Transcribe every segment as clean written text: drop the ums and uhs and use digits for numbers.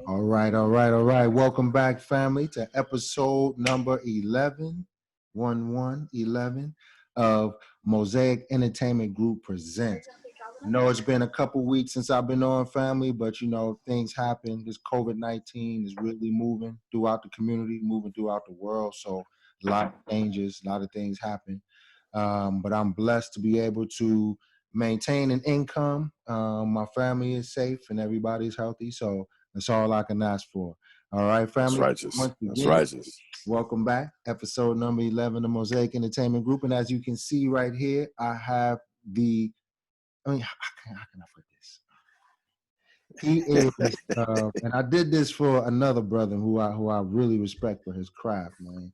All right, all right, all right. Welcome back, family, to episode number 11, 11 of Mosaic Entertainment Group Presents. I know it's been a couple weeks since I've been on, family, but things happen. This COVID-19 is really moving throughout the community, moving throughout the world. So a lot of changes, a lot of things happen. But I'm blessed to be able to maintain an income. My family is safe and everybody's healthy. So that's all I can ask for. All right, That's family. righteous. Once That's again, righteous. welcome back. Episode number 11 of Mosaic Entertainment Group. And as you can see right here, I have how can I put this? He is, and I did this for another brother who I really respect for his craft, man.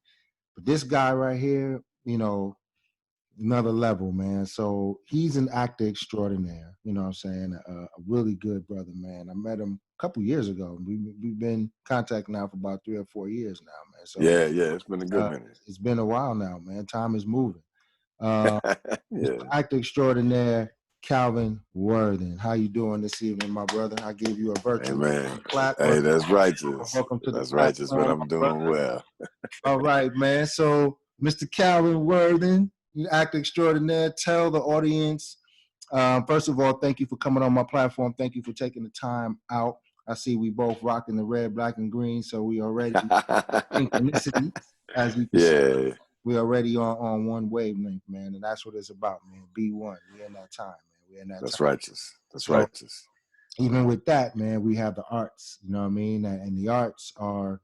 But this guy right here, another level, man. So he's an actor extraordinaire. You know what I'm saying? A really good brother, man. I met him a couple years ago. We've been in contact now for about 3 or 4 years now, man. So yeah, it's been a good minute. it's been a while now, man. Time is moving. Uh, Yeah. Actor extraordinaire, Calvin Worthern. How you doing this evening, my brother? I gave you a virtual clap. Hey, that's righteous. Welcome to That's the righteous, man. platform, I'm doing well. all right, man. So, Mr. Calvin Worthing, you actor extraordinaire. Tell the audience, first of all, thank you for coming on my platform. Thank you for taking the time out. I see we both rocking the red, black, and green, so we already synchronicity, as you can see. We're already on one wavelength, man, and that's what it's about, man. Be one. We're in that time, man. We're in that That's time. righteous. That's So, righteous. even with that, man, we have the arts, you know what I mean? And the arts are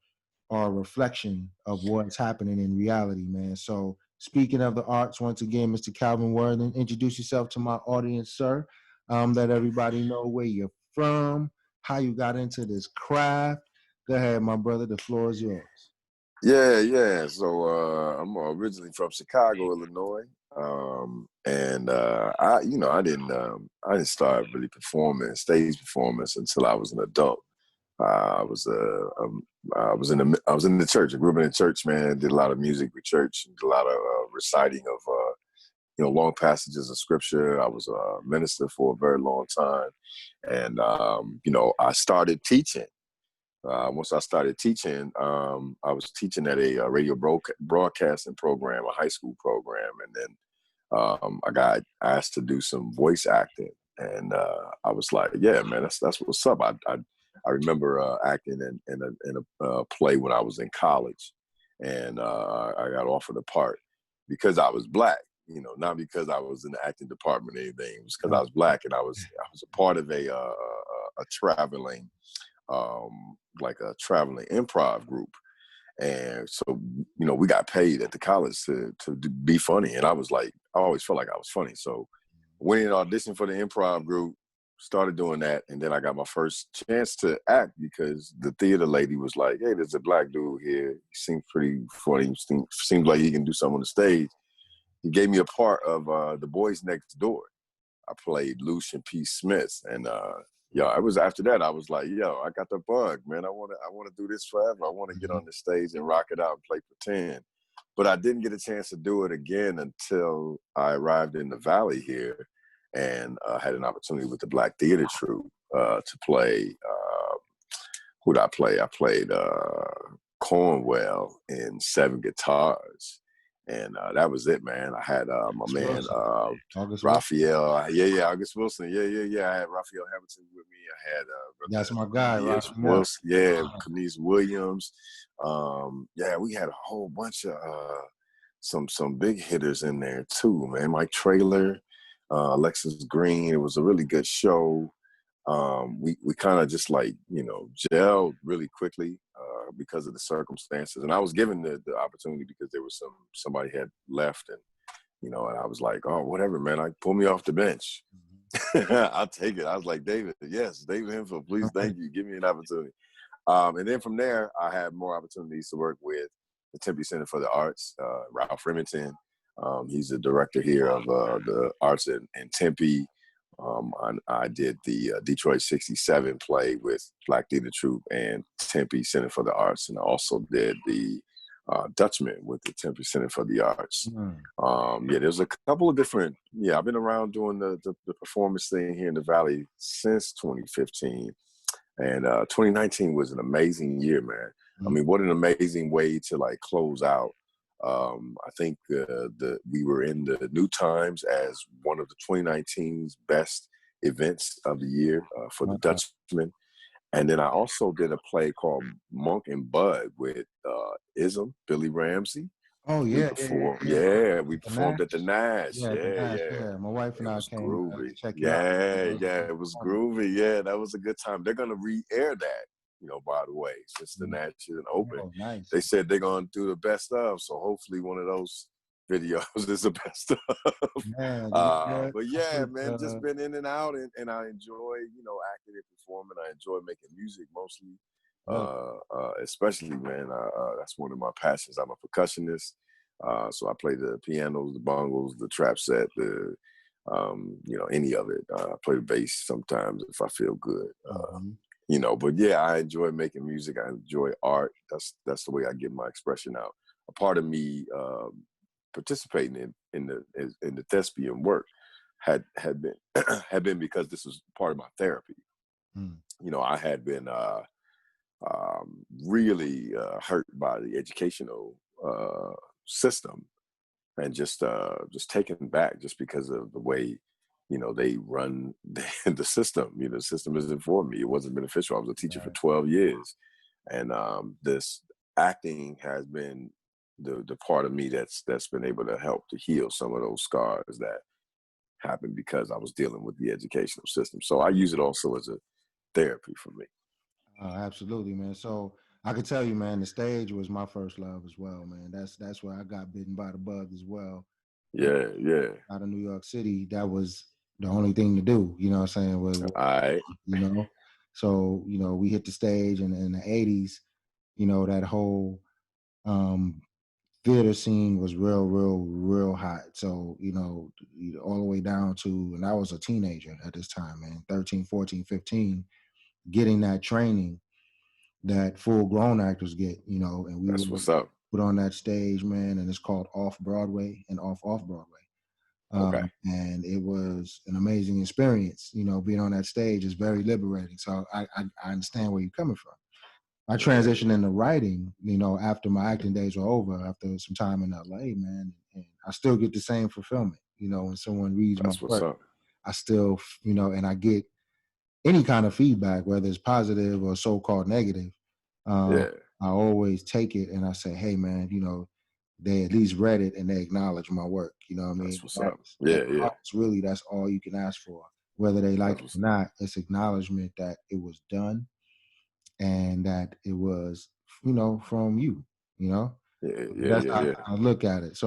a reflection of what's happening in reality, man. So speaking of the arts, once again, Mr. Calvin Worthing, introduce yourself to my audience, sir. Let everybody know where you're from, how you got into this craft. Go ahead, my brother. The floor is yours. Yeah. So I'm originally from Chicago, Illinois. I didn't start really performing stage performance until I was an adult. I was I was in the church. I grew up in the church, man. Did a lot of music with church. Did a lot of reciting of long passages of scripture. I was a minister for a very long time, and I started teaching. Once I started teaching, I was teaching at a radio broadcasting program, a high school program, and then I got asked to do some voice acting, and I was like, "Yeah, man, that's what's up." I remember acting in a play when I was in college, and I got offered a part because I was black. Not because I was in the acting department or anything. It was because I was black, and I was a part of a traveling. Like a traveling improv group. And so, we got paid at the college to be funny. And I was like, I always felt like I was funny. So went in auditioned for the improv group, started doing that. And then I got my first chance to act because the theater lady was like, "Hey, there's a black dude here. He seems pretty funny. Seems like he can do something on the stage." He gave me a part of The Boys Next Door. I played Lucian P. Smith, and it was after that I was like, I got the bug, man. I want to do this forever. I want to get on the stage and rock it out and play pretend. But I didn't get a chance to do it again until I arrived in the Valley here, and had an opportunity with the Black Theater Troupe to play. Who did I play? I played Cornwell in Seven Guitars. And that was it, man. I had my man Raphael. August Wilson. Yeah. I had Raphael Hamilton with me. I had that's my guy, Wilson. Kenise Williams. We had a whole bunch of some big hitters in there too, man. Mike Traylor, Alexis Green. It was a really good show. We kind of just gelled really quickly because of the circumstances, and I was given the opportunity because there was somebody had left, and and I was like, "Oh, whatever, man, pull me off the bench. I'll take it." I was like, "David, yes, David Hemphill, please, thank you, give me an opportunity." And then from there, I had more opportunities to work with the Tempe Center for the Arts, Ralph Remington. He's the director here of the arts in Tempe. I did the Detroit 67 play with Black Theater Troupe and Tempe Center for the Arts, and I also did the Dutchman with the Tempe Center for the Arts. There's a couple of different, I've been around doing the performance thing here in the Valley since 2015. And 2019 was an amazing year, man. I Mm. mean, what an amazing way to like close out. I think we were in the New Times as one of the 2019's best events of the year for the Dutchman. And then I also did a play called Monk and Bud with Ism, Billy Ramsey. Oh We yeah, performed, yeah. we At the performed Nash. at the Nash. Yeah, at the Yeah, Nash. yeah. Yeah, my wife and It I was came groovy. to check you out. Yeah, It was yeah, it was fun. groovy. Yeah, that was a good time. They're gonna re-air that, by the way, since the Mm. Nash isn't open. Oh, nice. They said they're gonna do the best of, so hopefully one of those videos is the best of. Man, yeah, But I yeah, put, man, just been in and out, and I enjoy, acting and performing. I enjoy making music mostly, really. especially, man. That's one of my passions. I'm a percussionist, so I play the pianos, the bongos, the trap set, any of it. I play the bass sometimes if I feel good. Mhm. But yeah, I enjoy making music. I enjoy art. That's the way I get my expression out. A part of me participating in the thespian work had been had been because this was part of my therapy. Mm. I had been really hurt by the educational system, and just taken back just because of the way they run the system. The system isn't for me. It wasn't beneficial. I was a teacher for Right. 12 years, and this acting has been the part of me that's been able to help to heal some of those scars that happened because I was dealing with the educational system. So I use it also as a therapy for me. Absolutely, man. So I could tell you, man, the stage was my first love as well, man. That's where I got bitten by the bug as well. You Yeah, yeah. know, out of New York City, that was the only thing to do. You know what I'm saying? All right. You know, so we hit the stage in the '80s. That whole um, theater scene was real, real, real hot. So all the way down to, and I was a teenager at this time, man, 13, 14, 15, getting that training that full grown actors get, and we That's were what's up. put on that stage, man, and it's called Off Broadway and Off Broadway. Okay. And it was an amazing experience. Being on that stage is very liberating. So I understand where you're coming from. I Yeah, transitioned into writing, after my acting days were over, after some time in LA, man, and I still get the same fulfillment. When someone reads my that's what's work, up. I still, and I get any kind of feedback, whether it's positive or so-called negative. Um, Yeah, I always take it and I say, hey, man, they at least read it and they acknowledge my work. You know what I mean? that's what's up. That's Yeah, yeah. really, that's all you can ask for. Whether they like That's it what's or not, it's acknowledgement that it was done and that it was, from you, you know? yeah, yeah, That's yeah, how yeah. I look at it.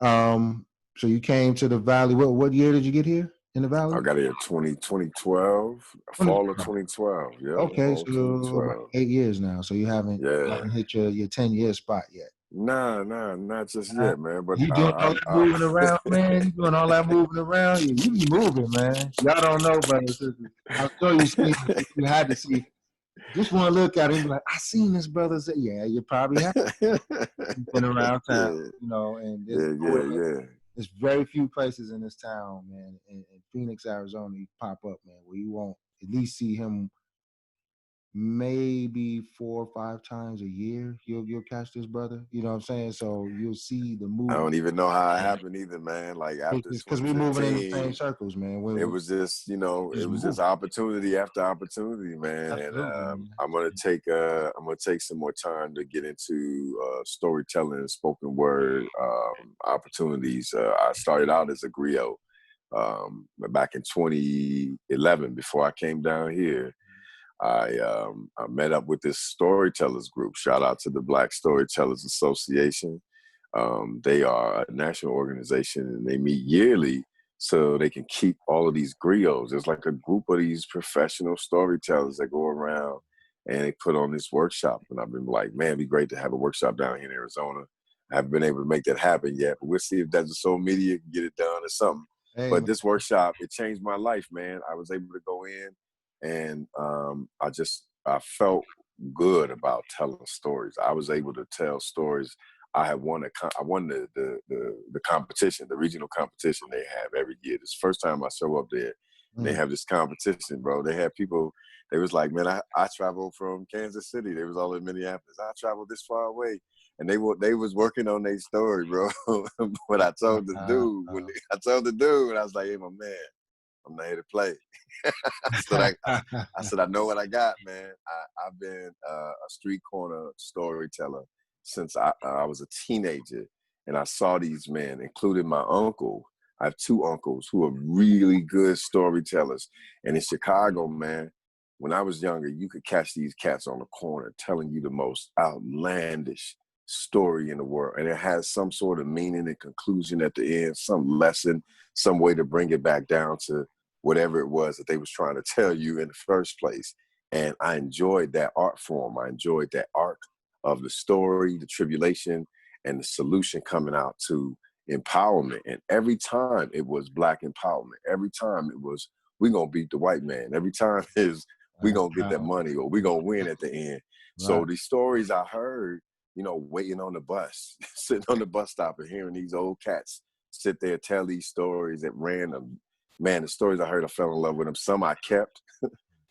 Um, so you came to the Valley. What year did you get here in the I Valley? got here 2012, fall of 2012. Yep, Okay, fall of so about 2012. 8 years now. So you haven't Yeah. hit your 10-year spot yet. Nah, nah, not just Uh, yet, man. But you doing all that moving around, man. You doing all that moving around. You be moving, man. Y'all don't know, brothers and sisters. I'm sure you seen. You had to see. Just want to look at him like I seen this brother. Say, yeah, you probably have. You've been around town, yeah, and there's yeah, nowhere. yeah, yeah. There's very few places in this town, man. In Phoenix, Arizona, you pop up, man, where you won't at least see him maybe 4 or 5 times a year. You'll catch this brother. You know what I'm saying? So you'll see the I movement. don't even know how it happened either, man. Like after Because we're moving in the same 2015, circles, man. it was just, Just it was just moving. opportunity after opportunity, man. And Absolutely, man. I'm gonna take some more time to get into storytelling, spoken word opportunities. I started out as a griot back in 2011 before I came down here. I met up with this storytellers group. Shout out to the Black Storytellers Association. They are a national organization and they meet yearly so they can keep all of these griots. There's like a group of these professional storytellers that go around and they put on this workshop. And I've been like, man, it'd be great to have a workshop down here in Arizona. I haven't been able to make that happen yet, but we'll see if Desert Soul Media can get it done or something. Hey, But man. this workshop, it changed my life, man. I was able to go in and I felt good about telling stories. I was able to tell stories. I won the competition, the regional competition they have every year. This first time I show up there, And they Mm. have this competition, bro. They had people, they was like, man, I traveled from Kansas City. They was all in Minneapolis. I traveled this far away. And they was working on their story, bro. But I told the dude, and I was like, hey, my man, I'm not here to play. I said, I know what I got, man. I've been a street corner storyteller since I was a teenager. And I saw these men, including my uncle. I have two uncles who are really good storytellers. And in Chicago, man, when I was younger, you could catch these cats on the corner telling you the most outlandish story in the world. And it has some sort of meaning and conclusion at the end, some lesson, some way to bring it back down to whatever it was that they was trying to tell you in the first place. And I enjoyed that art form. I enjoyed that arc of the story, the tribulation, and the solution coming out to empowerment. And every time it was Black empowerment. Every time it was, we gonna beat the white man. Every time is we gonna get that money or we gonna win at the end. Right. So these stories I heard, waiting on the bus, sitting on the bus stop and hearing these old cats sit there tell these stories at random. Man, the stories I heard, I fell in love with them. Some I kept,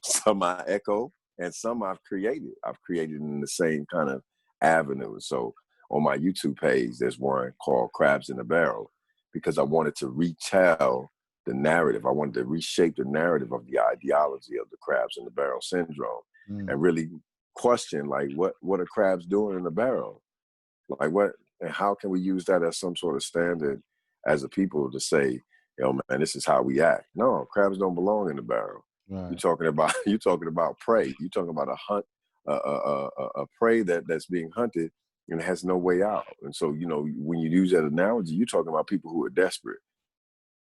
some I echo, and some I've created. I've created in the same kind of avenue. So on my YouTube page, there's one called Crabs in a Barrel, because I wanted to retell the narrative. I wanted to reshape the narrative of the ideology of the crabs in the barrel syndrome and really question, like, what are crabs doing in the barrel? Like, what, and how can we use that as some sort of standard as a people to say, yo, man, this is how we act? No, crabs don't belong in the barrel. Right. You're talking about prey. You're talking about a hunt, a prey that's being hunted and has no way out. And so, when you use that analogy, you're talking about people who are desperate.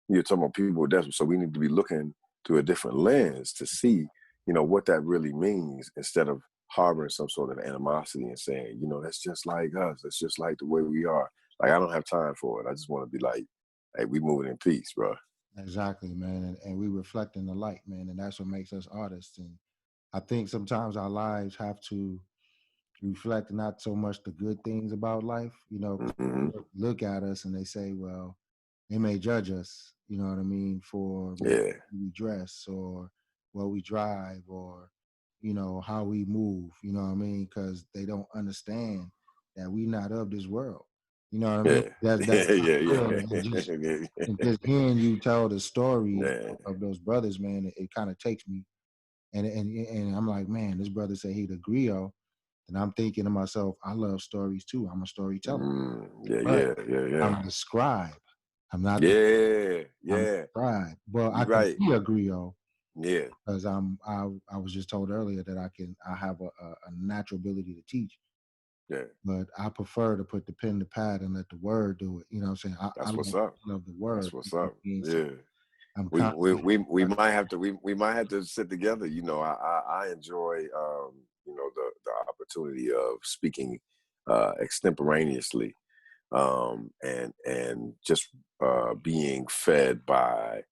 You're talking about people who are desperate. So we need to be looking through a different lens to see, what that really means, instead of harboring some sort of animosity and saying, that's just like us. That's just like the way we are. Like, I don't have time for it. I just want to be like, hey, we moving in peace, bro. Exactly, man. And we reflect in the light, man. And that's what makes us artists. And I think sometimes our lives have to reflect not so much the good things about life. Mm-hmm. Look at us and they say, well, they may judge us, you know what I mean, for Yeah. we dress or what we drive or, how we move, you know what I mean? Because they don't understand that we not of this world. You know what I mean? Yeah. That's Yeah. Yeah. how I feel. Yeah. And just hearing you tell the story Yeah. of those brothers, man, it kind of takes me and I'm like, man, this brother said he'd agree, and I'm thinking to myself, I love stories too. I'm a storyteller, Yeah. but Yeah. Yeah. Yeah. I'm the scribe. I'm not the Yeah. I'm the Yeah. scribe. Well, I You're can right. be a griot Yeah. because I was just told earlier that I have a natural ability to teach, Yeah. but I prefer to put the pen to pad and let the word do it. You know what I'm saying? I That's what's up. love the That's word. what's up. So Yeah. I'm constantly We might have to we might have to sit together. I enjoy the opportunity of speaking extemporaneously, and just being fed by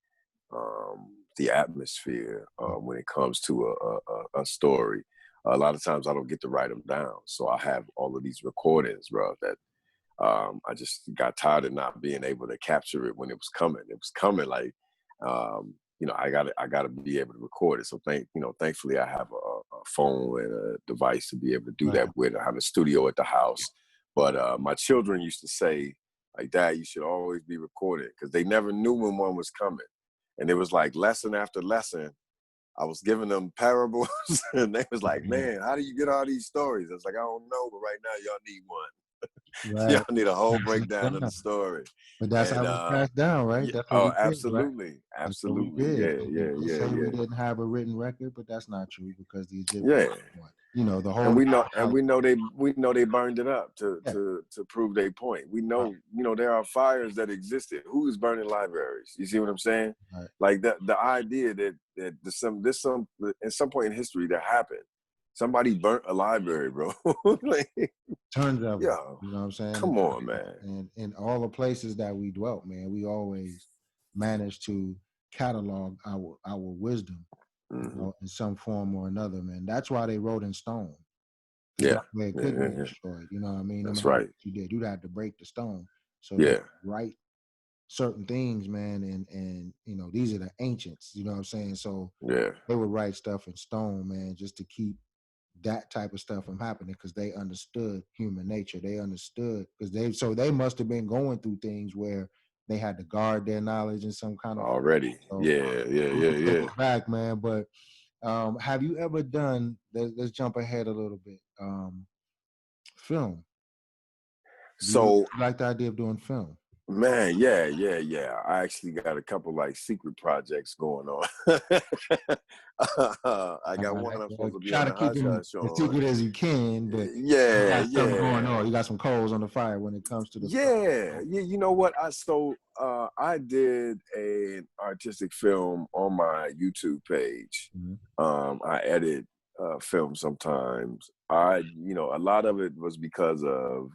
the atmosphere when it comes to a story. A lot of times I don't get to write them down, so I have all of these recordings, bro, that I just got tired of not being able to capture it when it was coming. It was coming like, I gotta be able to record it. So thankfully I have a phone and a device to be able to do right. that with. I have a studio at the house. But my children used to say, like, Dad, you should always be recorded, because they never knew when one was coming. And it was like lesson after lesson. I was giving them parables and they was like, Mhm. man, how do you get all these stories? I was like, I don't know, but right now y'all need one. Right. Y'all need a whole breakdown of the story. But that's And how it's passed down, right? yeah, That's what oh, we did, right? absolutely. That's what we Absolutely. did. Yeah, And yeah, they yeah, say we yeah. didn't have a written record, but that's not true because the Egyptians Yeah. had one. The And whole we know they burned it up to yeah, to prove their point. We right, know, there are fires that existed. Who is burning libraries? You see what I'm saying? right. Like the idea that some at some point in history that happened. Somebody burnt a library, bro. Like, Tons of them. yo, You know what I'm saying? come on, man. And in all the places that we dwelt, man, we always managed to catalog our wisdom, Hmm. in some form or another, man. That's why they wrote in stone. Because Yeah. that way it Yeah, couldn't yeah, be yeah. destroyed. You know what I mean? No That's matter what right. you did, you'd have to break the stone so they Yeah. could write certain things, man, and these are the ancients, you know what I'm saying? So Yeah, they would write stuff in stone, man, just to keep that type of stuff from happening because they understood human nature. They understood because they must have been going through things where they had to guard their knowledge in some kind of already. so Yeah, yeah, we yeah, can take yeah. it back, man. But have you ever done let's jump ahead a little bit. Film. Do you So, like the idea of doing film? man, yeah, yeah, yeah. I actually got a couple like secret projects going on. I got one I'm supposed to be Try on to the keep Hush them Hush as on. secret as you can, but you Yeah, got something going yeah. on. You got some coals on the fire when it comes to the Yeah, film. yeah. You know what? I did an artistic film on my YouTube page. Mhm. I edit film sometimes. A lot of it was because of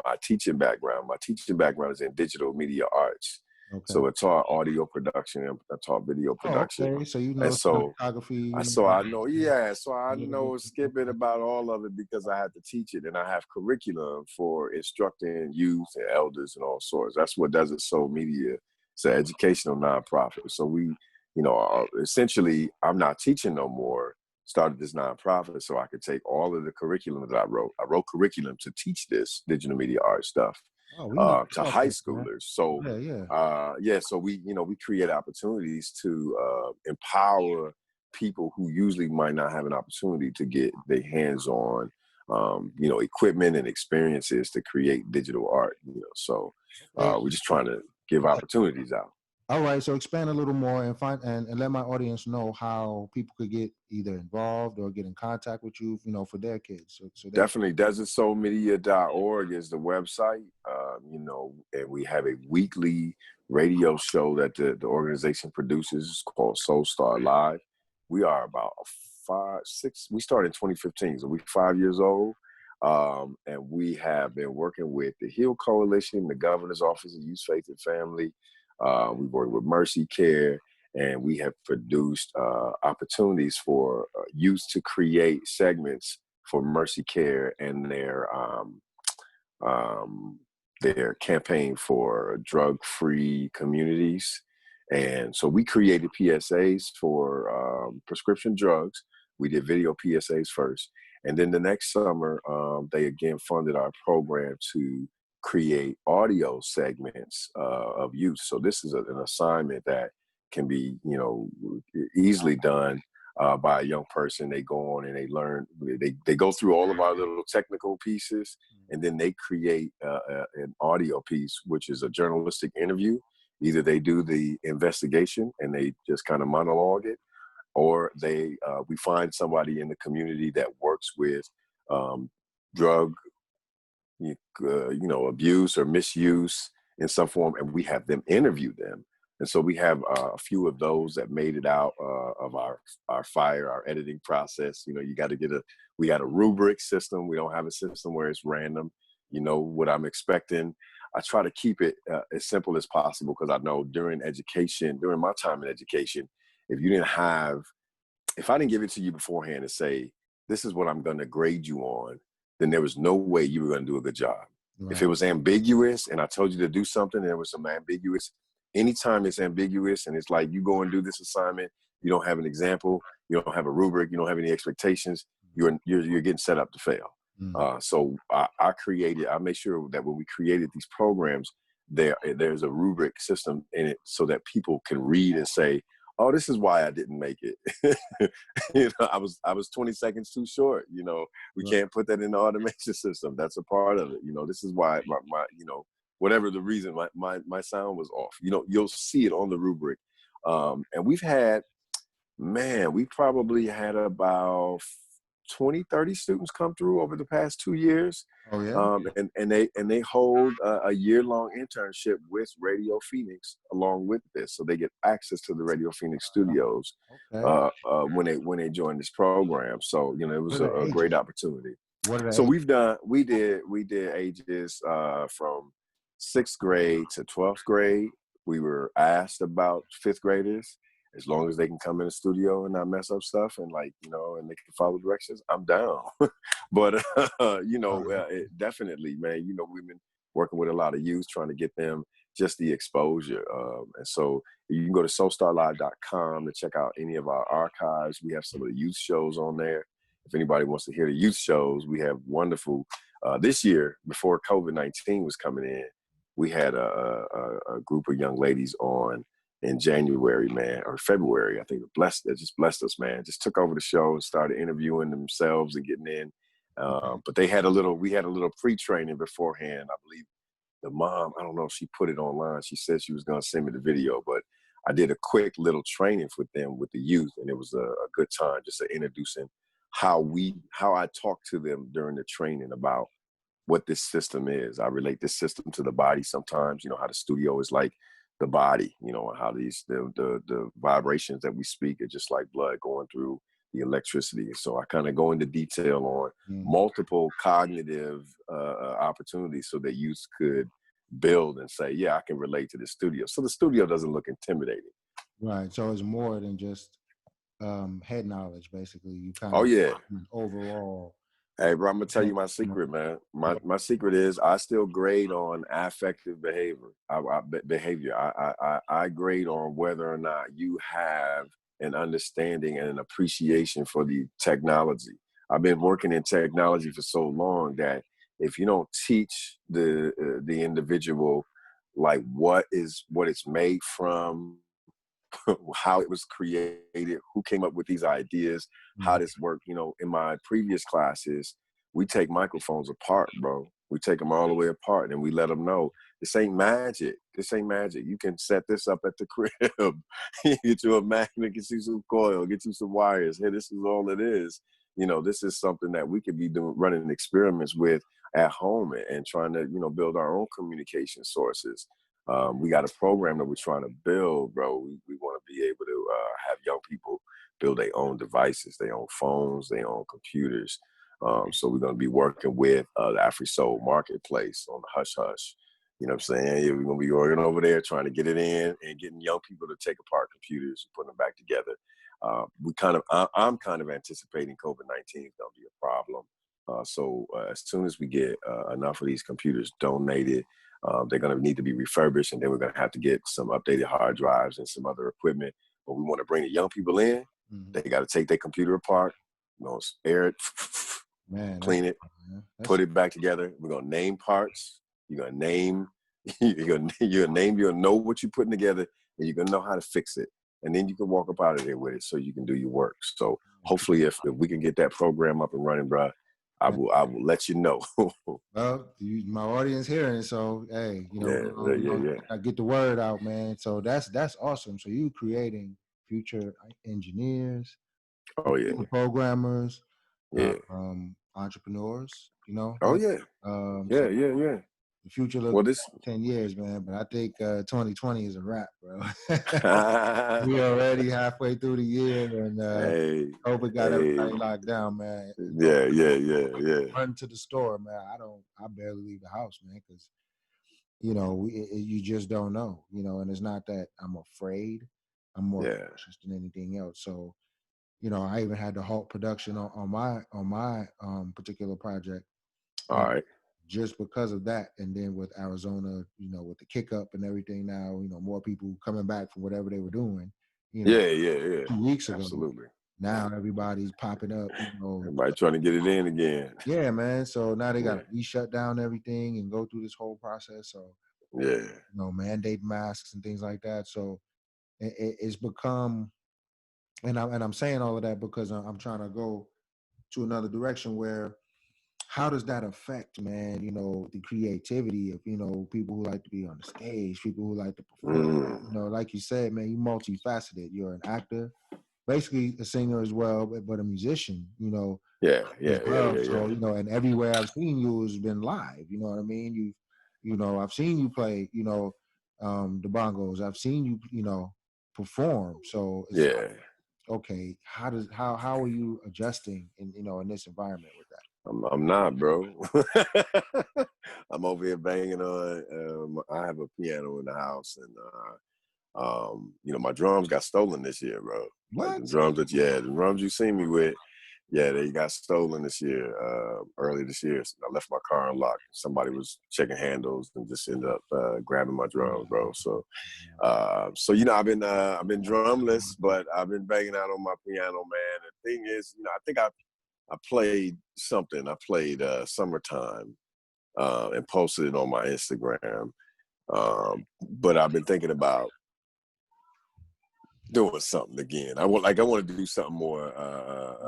my teaching background. My teaching background is in digital media arts, Okay. so I taught audio production and I taught video Oh, production, okay. So you and know so cinematography, I know, yeah. So I a little bit. know skip it about all of it because I had to teach it, and I have curriculum for instructing youth and elders and all sorts. That's what Desert Soul Media. It's an educational nonprofit. So essentially, I'm not teaching no more. Started this nonprofit so I could take all of the curriculum that I wrote. I wrote curriculum to teach this digital media art stuff Oh, we need to to talk high about that. schoolers. So Yeah, yeah. yeah, so we create opportunities to empower people who usually might not have an opportunity to get their hands on equipment and experiences to create digital art. So Okay. we're just trying to give opportunities out. All right. So expand a little more and find and let my audience know how people could get either involved or get in contact with you, for their kids. So they Definitely, desertsoulmedia.org is the website. And we have a weekly radio show that the organization produces. It's called Soul Star Live. We are about we started in 2015, so we're 5 years old. And we have been working with the Heal Coalition, the Governor's Office of Youth, Faith, and Family. We work with Mercy Care, and we have produced opportunities for youth to create segments for Mercy Care and their campaign for drug-free communities. And so we created PSAs for prescription drugs. We did video PSAs first. And then the next summer, they again funded our program to create audio segments of youth. So this is an assignment that can be, easily done by a young person. They go on and they learn, they go through all of our little technical pieces, and then they create an audio piece, which is a journalistic interview. Either they do the investigation and they just kind of monologue it, or we find somebody in the community that works with drug abuse or misuse in some form, and we have them interview them. And so we have a few of those that made it out of our editing process. We got a rubric system. We don't have a system where it's random. You know what I'm expecting. I try to keep it as simple as possible because I know during my time in education, if you didn't have if I didn't give it to you beforehand and say, this is what I'm going to grade you on, then there was no way you were going to do a good job. If right. it was ambiguous and I told you to do something and there was some ambiguous, anytime it's ambiguous and it's like you go and do this assignment, you don't have an example, you don't have a rubric, you don't have any expectations, you're getting set up to fail. Mm. So I made sure that when we created these programs, there's a rubric system in it so that people can read and say, oh, this is why I didn't make it. I was 20 seconds too short. We Right. can't put that in the automation system. That's a part of it. This is why my whatever the reason, my sound was off. You'll see it on the rubric. And we probably had about 20, 30 students come through over the past 2 years. Oh yeah. And they hold a year-long internship with Radio Phoenix along with this, so they get access to the Radio Phoenix studios Okay. when they join this program. So it was What are the a great ages? opportunity. What are the So ages? we did ages from 6th grade to 12th grade. We were asked about 5th graders. As long as they can come in the studio and not mess up stuff and and they can follow directions, I'm down. But definitely, man. We've been working with a lot of youth, trying to get them just the exposure. And so you can go to soulstarlive.com to check out any of our archives. We have some of the youth shows on there. If anybody wants to hear the youth shows, we have wonderful. This year, before COVID-19 was coming in, we had a group of young ladies on in January, man, or February. I think that just blessed us, man. Just took over the show and started interviewing themselves and getting in. But we had a little pre-training beforehand. I believe the mom, I don't know if she put it online. She said she was going to send me the video, but I did a quick little training with them, with the youth, and it was a good time just to introducing how I talk to them during the training about what this system is. I relate this system to the body sometimes, how the studio is like the body, and how the vibrations that we speak are just like blood going through the electricity. So I kind of go into detail on multiple cognitive opportunities so that youth could build and say, yeah, I can relate to the studio. So the studio doesn't look intimidating. Right. So it's more than just head knowledge, basically. You kind Oh of yeah. overall. Hey, bro, I'm gonna tell you my secret, man. My secret is I still grade on affective behavior. I grade on whether or not you have an understanding and an appreciation for the technology. I've been working in technology for so long that if you don't teach the individual like what it's made from, how it was created, who came up with these ideas, how this worked. In my previous classes, we take microphones apart, bro. We take them all the way apart and we let them know this ain't magic. This ain't magic. You can set this up at the crib. Get you a magnet, get you some coil, get you some wires. Hey, this is all it is. This is something that we could be doing, running experiments with at home and trying to, build our own communication sources. We got a program that we're trying to build, bro. We want to be able to have young people build their own devices, their own phones, their own computers. So we're going to be working with the AfriSoul Marketplace on the Hush Hush. You know what I'm saying? Yeah, we're going to be working over there trying to get it in and getting young people to take apart computers and put them back together. I'm kind of anticipating COVID-19 is going to be a problem. So as soon as we get enough of these computers donated, they're going to need to be refurbished, and then we're going to have to get some updated hard drives and some other equipment. But we want to bring the young people in. They got to take their computer apart, air it, clean it, put it back together. We're going to name parts. You're going to name, you'll know what you're putting together, and you're going to know how to fix it. And then you can walk up out of there with it so you can do your work. So hopefully if we can get that program up and running, bro, I will let you know. Well, my audience hearing, so hey, Yeah. I get the word out, man. So that's awesome. So you creating future engineers, Oh yeah, programmers, yeah. Entrepreneurs. Oh yeah, So yeah. the future looks Well, this 10 years, man. But I think 2020 is a wrap, bro. We already halfway through the year, and hey, COVID got everybody locked down, man. yeah. Run to the store, man. I barely leave the house, man, because you just don't know, and it's not that I'm afraid. I'm more cautious than anything else. So, I even had to halt production on my particular project, All right. just because of that. And then with Arizona, with the kick up and everything now, more people coming back from whatever they were doing, Yeah. 2 weeks ago. Absolutely. Now everybody's popping up, Everybody trying to get it in again. Yeah, man. So now they got to re-shut down everything and go through this whole process. So, mandate masks and things like that. So it's become, and I'm saying all of that because I'm trying to go to another direction where, how does that affect, man, the creativity of, people who like to be on the stage, people who like to perform, like you said, man, you multifaceted. You're an actor, basically a singer as well, but a musician, Yeah. as well. So, and everywhere I've seen you has been live. You know what I mean? I've seen you play, the bongos. I've seen you, perform. So it's like, okay, how are you adjusting in this environment with that? I'm not, bro. I'm over here banging on. I have a piano in the house, and my drums got stolen this year, bro. Like What? the drums you see me with. Yeah, they got stolen this year, early this year. So I left my car unlocked. Somebody was checking handles and just ended up grabbing my drums, bro. So, I've been drumless, but I've been banging out on my piano, man. The thing is, I think I played something. I played "Summertime" and posted it on my Instagram. But I've been thinking about doing something again. I want to do something more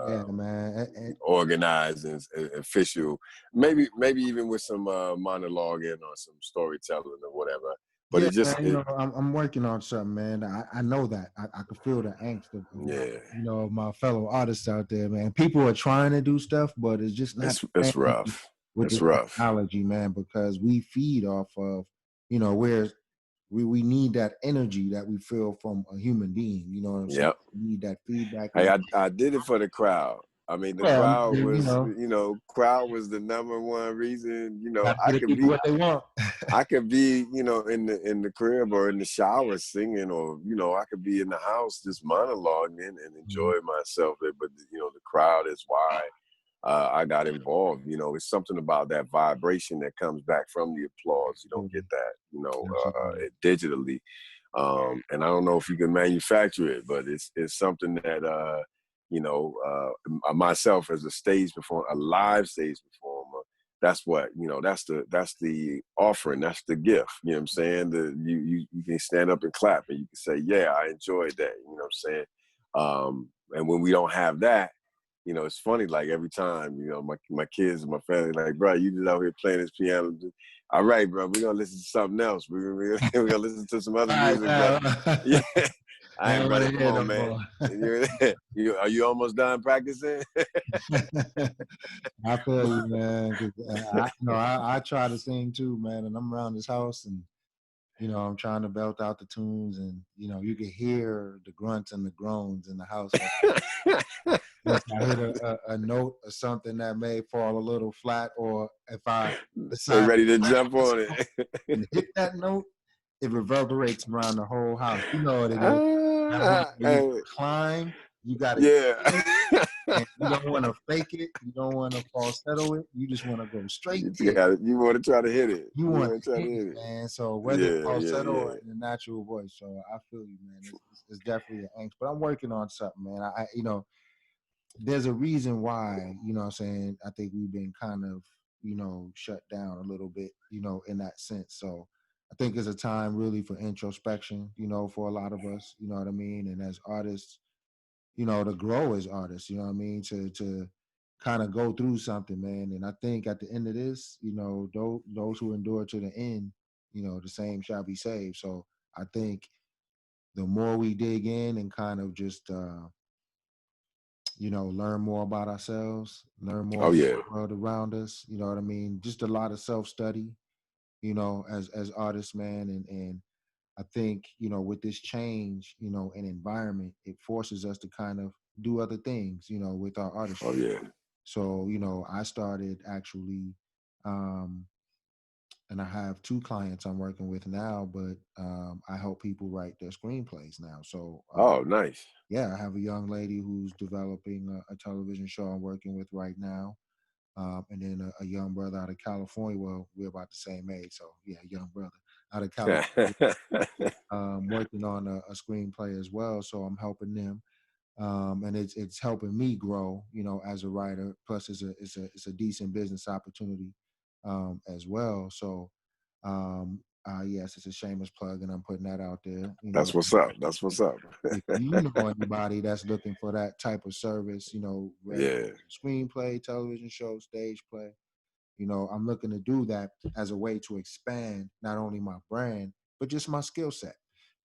Yeah, man. organized and official. Maybe even with some monologuing or some storytelling or whatever. But Yeah, it just man, I'm working on something, man. I know that. I can feel the angst of yeah, my fellow artists out there, man. People are trying to do stuff, but it's just not the it's same rough. with It's this rough. technology, man, because we feed off of, where we need that energy that we feel from a human being. You know what I'm saying? Yep. We need that feedback. Hey, I did it for the crowd. I mean, the Yeah, I crowd mean, was, crowd was the number one reason. gotta get the people what they want. I could be, in the crib or in the shower singing, or I could be in the house just monologuing and Mhm. enjoy myself. But the crowd is why I got involved. It's something about that vibration that comes back from the applause. You don't get Absolutely. that, Absolutely. digitally. And I don't know if you can manufacture it, but it's something that myself as a stage performer, a live stage performer. That's what That's the offering. That's the gift. You know what I'm saying? You can stand up and clap, and you can say, "Yeah, I enjoyed that." You know what I'm saying? And when we don't have that, it's funny. Like every time, my kids and my family, like, bro, you just out here playing this piano. All right, bro, we're gonna listen to something else. We're gonna listen to some other All right, music, but now. yeah. All They right, don't want brother, to come hear on, no man. more. Are you almost done practicing? I feel you, man. 'Cause, I try to sing too, man, and I'm around this house, and I'm trying to belt out the tunes, and you can hear the grunts and the groans in the house. Once I hit a note or something that may fall a little flat, or if I They decide to ready to crack jump on myself it. and hit that note, it reverberates around the whole house. You know what it is. That one where you Hey, climb, you gotta get yeah. it, and you don't want to fake it. You don't want to falsetto it. You just want to go straight in. You want to try to hit it. You You want want to to try hit to it, hit it. man. So whether it's Yeah, yeah, falsetto yeah. or in a natural voice, so I feel you, man. It's definitely an angst, but I'm working on something, man. There's a reason why, what I'm saying, I think we've been kind of, shut down a little bit, in that sense. So I think it's a time really for introspection, for a lot of us, you know what I mean? And as artists, to grow as artists, you know what I mean? To kind of go through something, man. And I think at the end of this, those who endure to the end, the same shall be saved. So I think the more we dig in and kind of just learn more about ourselves, learn more Oh about yeah. the world around us. You know what I mean? Just a lot of self-study, as artists, man. And I think, with this change, in environment, it forces us to kind of do other things, with our Oh artistry. yeah. So, I started actually, um, and I have two clients I'm working with now, but I help people write their screenplays now. So Oh, nice. yeah, I have a young lady who's developing a television show I'm working with right now. And then a young brother out of California. Well, we're about the same age, so yeah, young brother out of California, working on a screenplay as well. So I'm helping them, and it's helping me grow, as a writer. Plus, it's a decent business opportunity, as well. So, yes, it's a shameless plug, and I'm putting that out there. That's what's up. That's what's up. If you know anybody that's looking for that type of service, whether Yeah, it's a screenplay, television show, stage play, I'm looking to do that as a way to expand not only my brand, but just my skill set.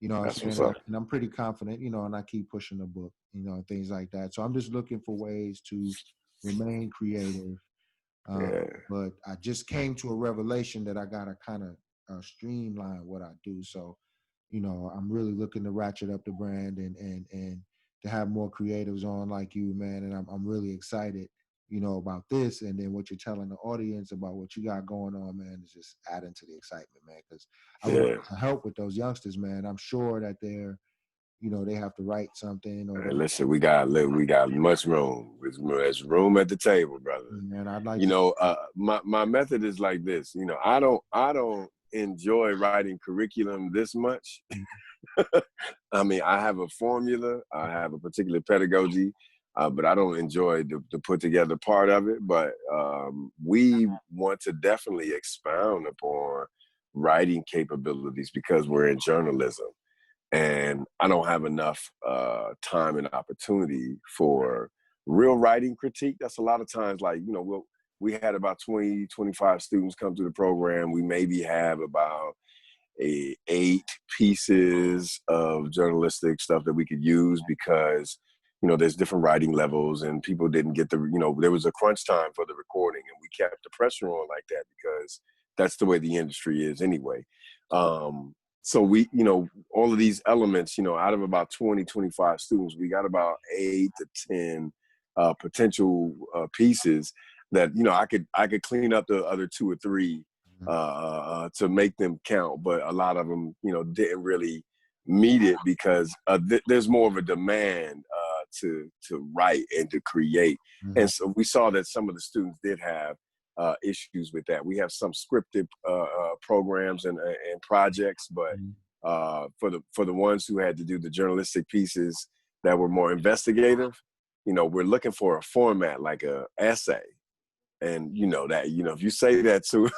You know what I'm that's saying? what's And, up. and I'm pretty confident, and I keep pushing the book, and things like that. So I'm just looking for ways to remain creative. Yeah, But I just came to a revelation that I got to kind of streamline what I do. So, I'm really looking to ratchet up the brand and to have more creatives on like you, man. And I'm really excited, about this. And then what you're telling the audience about what you got going on, man, is just adding to the excitement, man. Because I want yeah. to help with those youngsters, man. I'm sure that they're they have to write something or Hey, they, listen, we got much room. There's room at the table, brother. man, I'd like You to. know, my method is like this. You know, I don't enjoy writing curriculum this much. I mean, I have a formula, I have a particular pedagogy, but I don't enjoy the put together part of it. But we want to definitely expound upon writing capabilities because we're in journalism. And I don't have enough time and opportunity for real writing critique. That's a lot of times, like, we had about 20, 25 students come through the program. We maybe have about 8 pieces of journalistic stuff that we could use because, there's different writing levels and people didn't get there was a crunch time for the recording and we kept the pressure on like that because that's the way the industry is anyway. So we, all of these elements, out of about 20, 25 students, we got about 8 to 10 potential pieces that, I could clean up the other 2 or 3 to make them count. But a lot of them, didn't really meet it because there's more of a demand to write and to create. Mhm. And so we saw that some of the students did have issues with that. We have some scripted programs and projects, but Mhm. for the ones who had to do the journalistic pieces that were more investigative, we're looking for a format like a essay. And if you say that to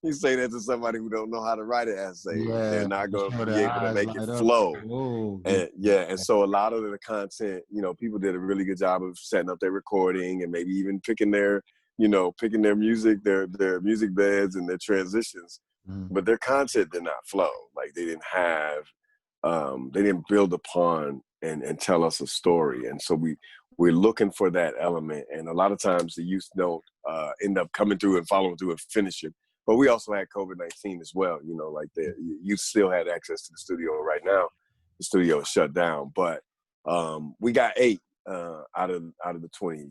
you say that to somebody who don't know how to write an essay, they're Yeah, not I'm going to sure be their able to eyes make it light up. flow. Oh, And yeah, and so a lot of the content, people did a really good job of setting up their recording and maybe even picking their music, their music beds and their transitions, Mhm. but their content did not flow. Like they didn't build upon and tell us a story. And so we're looking for that element. And a lot of times the youth don't end up coming through and following through and finishing. But we also had COVID-19 as well. Like the youth still had access to the studio. Right now, the studio is shut down. But we got 8 out of the 20.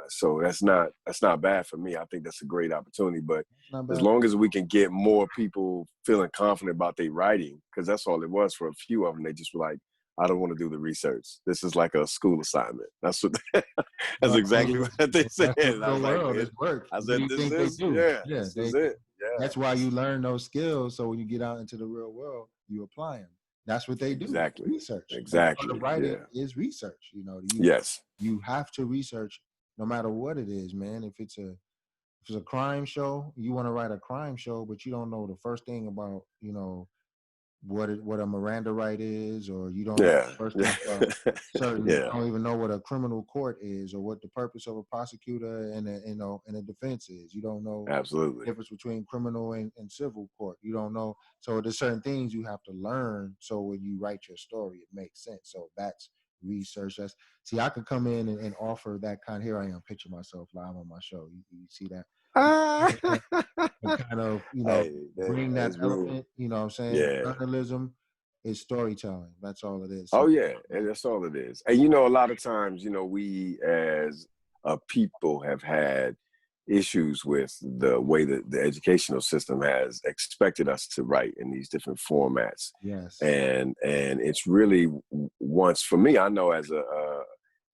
So that's not bad for me. I think that's a great opportunity. But It's not as bad. long as we can get more people feeling confident about their writing, because that's all it was for a few of them. They just were like, I don't want to do the research. This is like a school assignment. That's what. That's Well, exactly what they said. that's the And I real was like, world. It's work. I What do said, you this think they is do? Yeah, this is it. Yeah, that's why you learn those skills. So when you get out into the real world, you apply them. That's what they do. exactly, Research. That's part exactly. of writing Yeah. is research. Yes. You have to research no matter what it is, man. If it's a crime show, you want to write a crime show, but you don't know the first thing about, what a Miranda right is, or you don't know Yeah. the first thing about Yeah. certain, Yeah. you don't even know what a criminal court is or what the purpose of a prosecutor and a defense is. You don't know Absolutely. the difference between criminal and civil court. You don't know. So there's certain things you have to learn. So when you write your story, it makes sense. So that's research. That's see, I could come in and offer that kind. Here I am, picture myself live on my show. You see that? Ah. And kind of, Hey, bring that that's real. element, what I'm saying? Yeah. Journalism is storytelling. That's all it is. Oh So yeah, and that's all it is. And a lot of times, we as a people have had issues with the way that the educational system has expected us to write in these different formats, yes. and it's really once for me. I know as a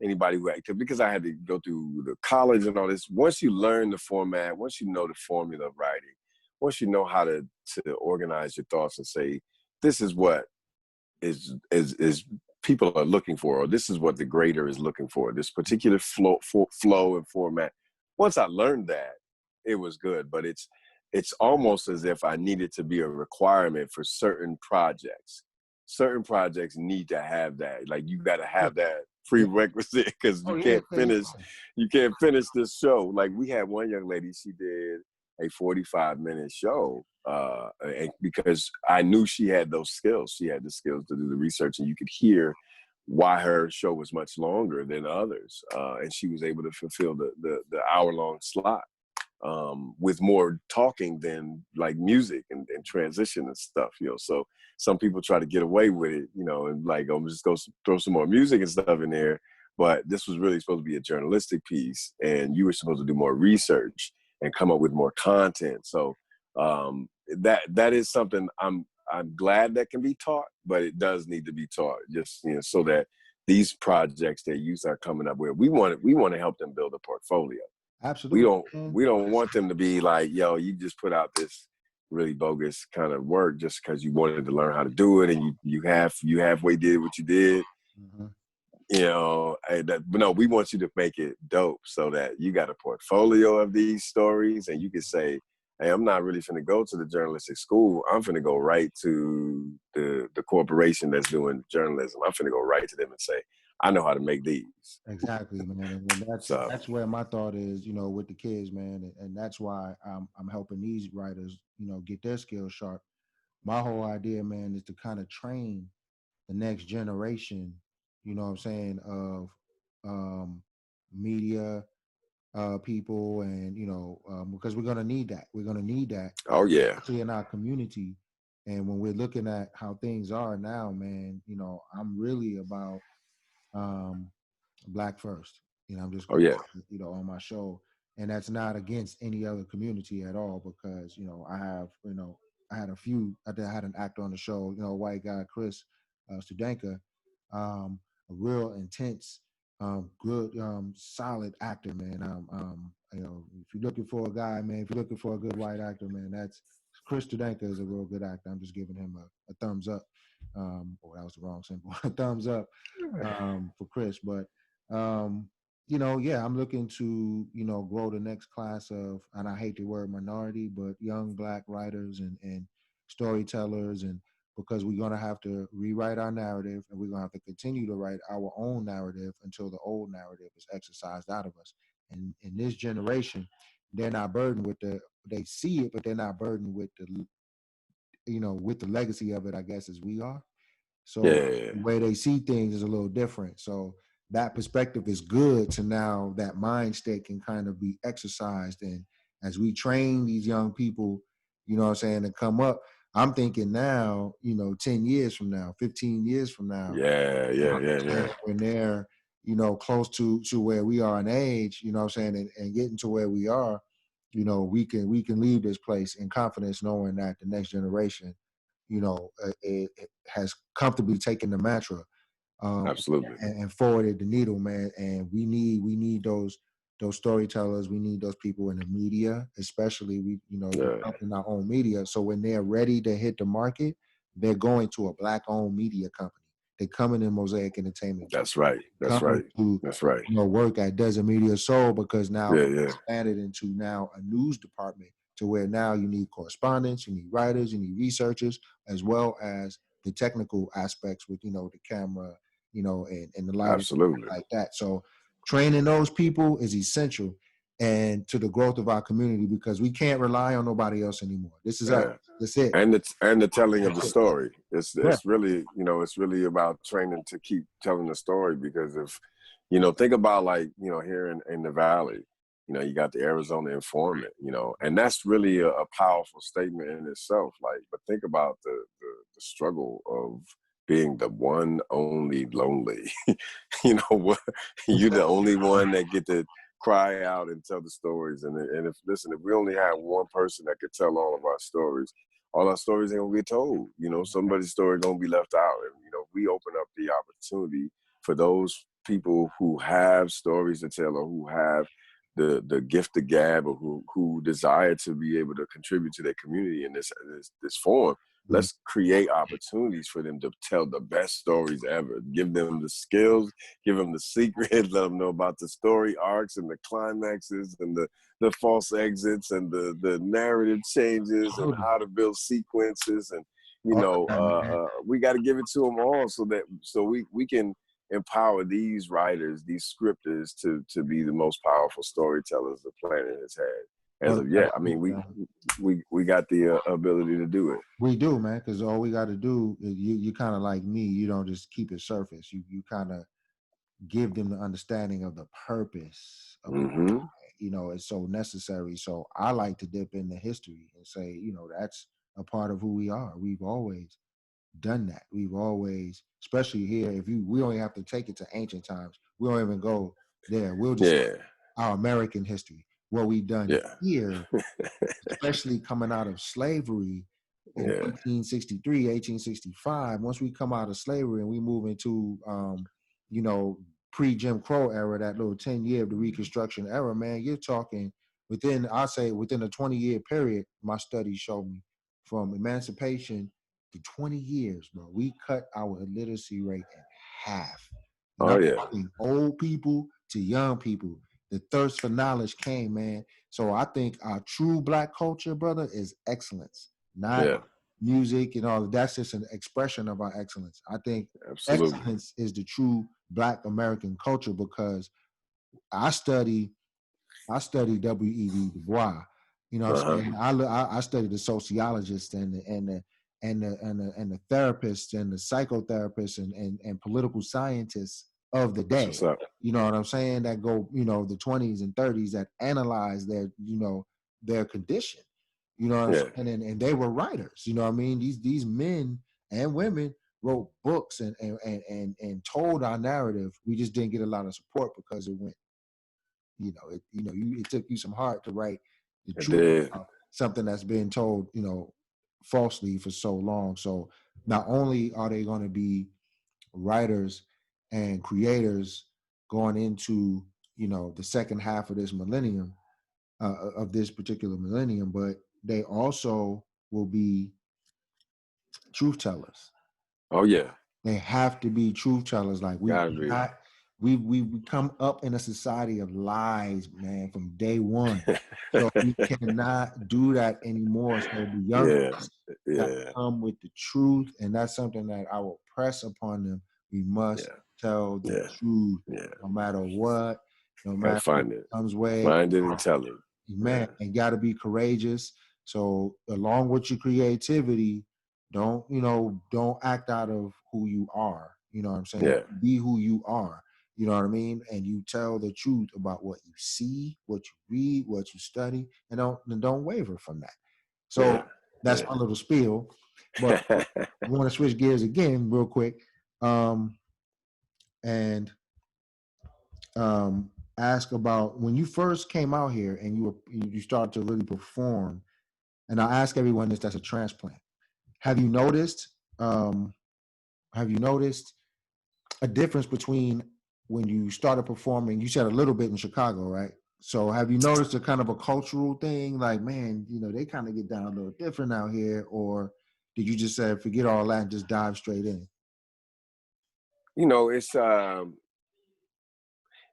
anybody who because I had to go through the college and all this. Once you learn the format, once you know the formula of writing, once you know how to organize your thoughts and say, this is what is people are looking for, or this is what the grader is looking for, this particular flow and format. Once I learned that, it was good, but it's almost as if I needed to be a requirement for certain projects. Certain projects need to have that. Like you got to Yeah. have that Yeah. prerequisite because Oh yeah. you can't finish this show. Like we had one young lady, she did a 45-minute show because I knew she had those skills. She had the skills to do the research, and you could hear why her show was much longer than others. And she was able to fulfill the hour-long slot with more talking than like music and transition and stuff. So some people try to get away with it, and like, I'm just go throw some more music and stuff in there. But this was really supposed to be a journalistic piece, and you were supposed to do more research and come up with more content. So that is something I'm glad that can be taught, but it does need to be taught, just so that these projects that youth are coming up with, we want to help them build a portfolio. We Absolutely. don't we don't want them to be like, yo, you just put out this really bogus kind of work just because you wanted to learn how to do it, and you halfway did what you did. Mm-hmm. But no, we want you to make it dope so that you got a portfolio of these stories, and you can say, hey, I'm not really finna go to the journalistic school. I'm finna go right to the corporation that's doing journalism. I'm finna go right to them and say, I know how to make these. Exactly, man, and So that's where my thought is, with the kids, man, and that's why I'm helping these writers, get their skills sharp. My whole idea, man, is to kind of train the next generation, what I'm saying, of um, media people, and because we're gonna need that. We're gonna need that, oh yeah, especially in our community. And when we're looking at how things are now, man, I'm really about um, Black first. I'm just oh gonna, yeah, on my show, and that's not against any other community at all, because I had a few. I had an actor on the show, a white guy, Chris Studenka, a real intense, good, solid actor, man. If you're looking for a guy, man, if you're looking for a good white actor, man, that's Chris Studenka is a real good actor. I'm just giving him a thumbs up. Oh, that was the wrong symbol. A thumbs up for Chris, but um, yeah, I'm looking to, grow the next class of, and I hate the word minority, but young Black writers and storytellers, and because we're going to have to rewrite our narrative, and we're going to have to continue to write our own narrative until the old narrative is exercised out of us. And in this generation, they're not burdened with they see it, but they're not burdened with with the legacy of it, I guess, as we are. So yeah, the way they see things is a little different. So that perspective is good to now that mind state can kind of be exercised. And as we train these young people, what I'm saying, to come up, I'm thinking now, 10 years from now, 15 years from now, yeah, you yeah, know yeah, what I'm yeah. saying, when they're, close to where we are in age, what I'm saying, and getting to where we are, we can leave this place in confidence, knowing that the next generation, it has comfortably taken the mantra, um, Absolutely. and forwarded the needle, man. And we need those storytellers. We need those people in the media, especially. We Yeah, in our own media. So when they're ready to hit the market, they're going to a Black-owned media company. They're coming in Mosaic Entertainment Group, that's right. That's coming right. to That's right. work at Desert Media Soul, because now Yeah, it's yeah. expanded into now a news department, to where now you need correspondents, you need writers, you need researchers, as well as the technical aspects with the camera, and the lighting Absolutely. like that. So training those people is essential, and to the growth of our community, because we can't rely on nobody else anymore. This is us. Yeah. That's it. And the telling of the That's it. story. It's Yeah. it's really, it's really about training to keep telling the story, because if think about, like, here in the valley, you got the Arizona informant, and that's really a powerful statement in itself. Like, but think about the struggle of being the one only lonely. What, you're the only one that get to cry out and tell the stories. And if, listen, if we only had one person that could tell all of our stories, all our stories ain't gonna get told. Somebody's story gonna be left out. And we open up the opportunity for those people who have stories to tell, or who have the gift of gab, or who desire to be able to contribute to their community in this form. Mhm. Let's create opportunities for them to tell the best stories ever. Give them the skills, give them the secret, let them know about the story arcs and the climaxes and the false exits and the narrative changes and Absolutely. how to build sequences. And All of that, man. we got to give it to them all, so we can empower these writers, these scripters, to be the most powerful storytellers the planet has had All as of of that, yet. I mean, man. we got the ability to do it. We do, man, because all we got to do is you kind of like me. You don't just keep it surface. You kind of give them the understanding of the purpose of why, Mm-hmm. it's so necessary. So I like to dip into history and say, that's a part of who we are. We've always done that. We've always, especially here, we don't even have to take it to ancient times. We don't even go there. We'll just Yeah, our American history, what we've done yeah, here, especially coming out of slavery. in Yeah. 1863, 1865, once we come out of slavery and we move into, you know, pre-Jim Crow era, that little 10 year of the Reconstruction era, man, you're talking within, I say, within a 20-year period, my studies show me from emancipation to 20 years, bro, we cut our illiteracy rate in half. And Oh I'm yeah. talking old people to young people. The thirst for knowledge came, man. So I think our true Black culture, brother, is excellence, not Yeah. music and all. That's just an expression of our excellence. I think Absolutely. excellence is the true Black American culture because I study W.E.B. Du Bois. You know what I'm Uh-huh. saying? I study the sociologists and the therapists and the psychotherapists and political scientists of the That's day. what's up. You know what I'm saying? That go, you know, the 20s and 30s that analyze their, you know, their condition. You know what I'm Yeah. saying? And they were writers. You know what I mean? These men and women wrote books and told our narrative. We just didn't get a lot of support because it went, it took you some heart to write the It truth did. about something that's been told, falsely for so long. So not only are they going to be writers and creators going into, the second half of this millennium, of this particular millennium, but they also will be truth tellers. Oh yeah. They have to be truth tellers. Like we Gotta be. not, we come up in a society of lies, man, from day one. So we cannot do that anymore. So the Yeah. youngsters got to Yeah. come with the truth, and that's something that I will press upon them. We must Yeah. tell the Yeah. truth, Yeah. no matter what, no Gotta matter what find it. comes way. Find it and tell it. Man, Yeah. and got to be courageous. So along with your creativity, don't act out of who you are. You know what I'm saying? Yeah. Be who you are. You know what I mean? And you tell the truth about what you see, what you read, what you study, and don't waver from that. So Yeah. that's my little spiel. But I Yeah. want to switch gears again real quick, and um, ask about when you first came out here and you started to really perform. And I ask everyone this: that's a transplant. Have you noticed? Um, have you noticed a difference between when you started performing? You said a little bit in Chicago, right? So have you noticed a kind of a cultural thing? Like, man, they kind of get down a little different out here, or did you just say forget all that and just dive straight in?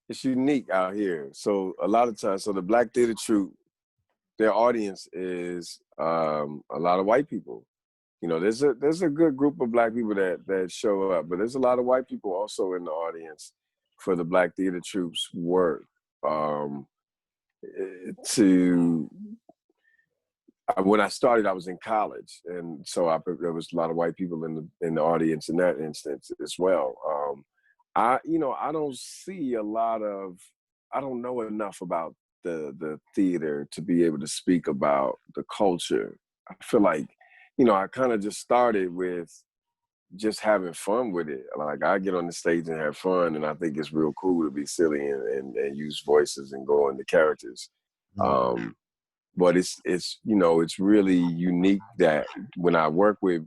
It's unique out here. So a lot of times, so the Black Theater Troupe, their audience is a lot of white people. There's a good group of Black people that show up, but there's a lot of white people also in the audience for the Black Theater Troupe's work. To When I started, I was in college, and so there was a lot of white people in the audience in that instance as well. I don't see a lot of, I don't know enough about the theater to be able to speak about the culture. I feel like, I kind of just started with just having fun with it. Like I get on the stage and have fun, and I think it's real cool to be silly and use voices and go into characters. Mm. Um, but it's really unique that when I work with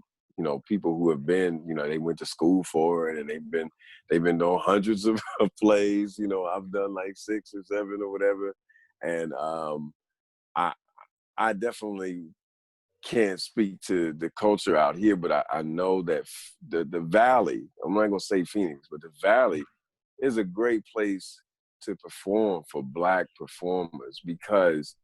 people who have been, they went to school for it, and they've been doing hundreds of plays. I've done like 6 or 7 or whatever, and I I definitely can't speak to the culture out here, but I know that the Valley, I'm not gonna say Phoenix, but the Valley is a great place to perform for Black performers because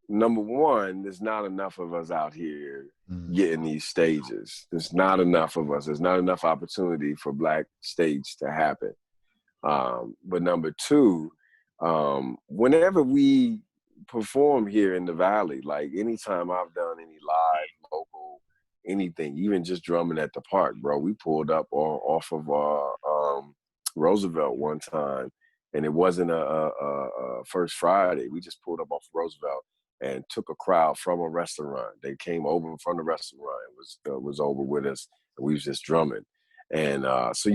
number one, there's not enough of us out here Mm. getting these stages. There's not enough of us. There's not enough opportunity for Black stage to happen. But number two, whenever we perform here in the Valley, like anytime I've done any live, local, anything, even just drumming at the park, bro, we pulled up off of Roosevelt one time, and it wasn't a First Friday. We just pulled up off of Roosevelt and took a crowd from a restaurant. They came over from the restaurant and was over with us, and we was just drumming. And so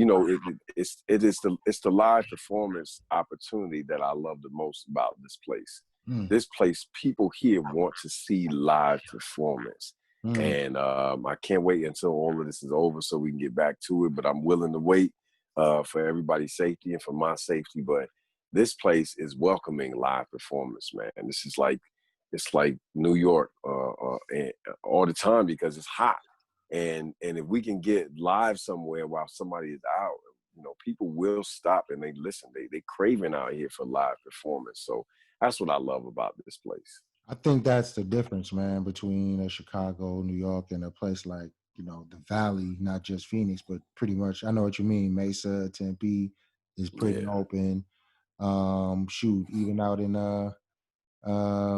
it's the live performance opportunity that I love the most about this place. Mm. This place, people here want to see live performance. Mm. And I can't wait until all of this is over so we can get back to it. But I'm willing to wait for everybody's safety and for my safety. But this place is welcoming live performance, man. This is like it's like New York all the time because it's hot. And if we can get live somewhere while somebody is out, people will stop and they listen. They craving out here for live performance. So that's what I love about this place. I think that's the difference, man, between Chicago, New York, and a place like the Valley, not just Phoenix, but pretty much. I know what you mean. Mesa, Tempe is pretty Yeah, open. Shoot, even out in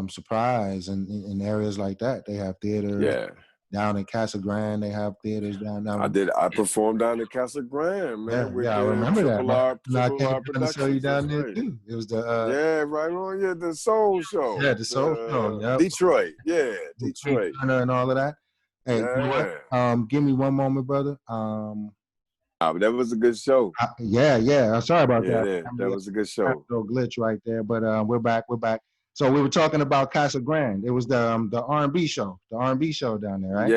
Surprise and in areas like that, they have theaters. yeah. Down in Casa Grande, they have theaters down now. I performed down in Casa Grande, Yeah, man, with yeah, I the remember that, man. I Triple came R down to show you Productions. That's down there right. too. It was the Yeah, right on. Yeah, the Soul Show, yeah, the Soul Show. Yep, Detroit. Yeah, with Tina Detroit. Turner and all of that. Hey, you know what? Yeah. Give me one moment, brother. But that was a good show. Yeah, yeah. I'm sorry about Yeah, that. that was a good A show. little glitch right there, but we're back. We're back. So we were talking about Casa Grande. It was the R&B show, down there, right?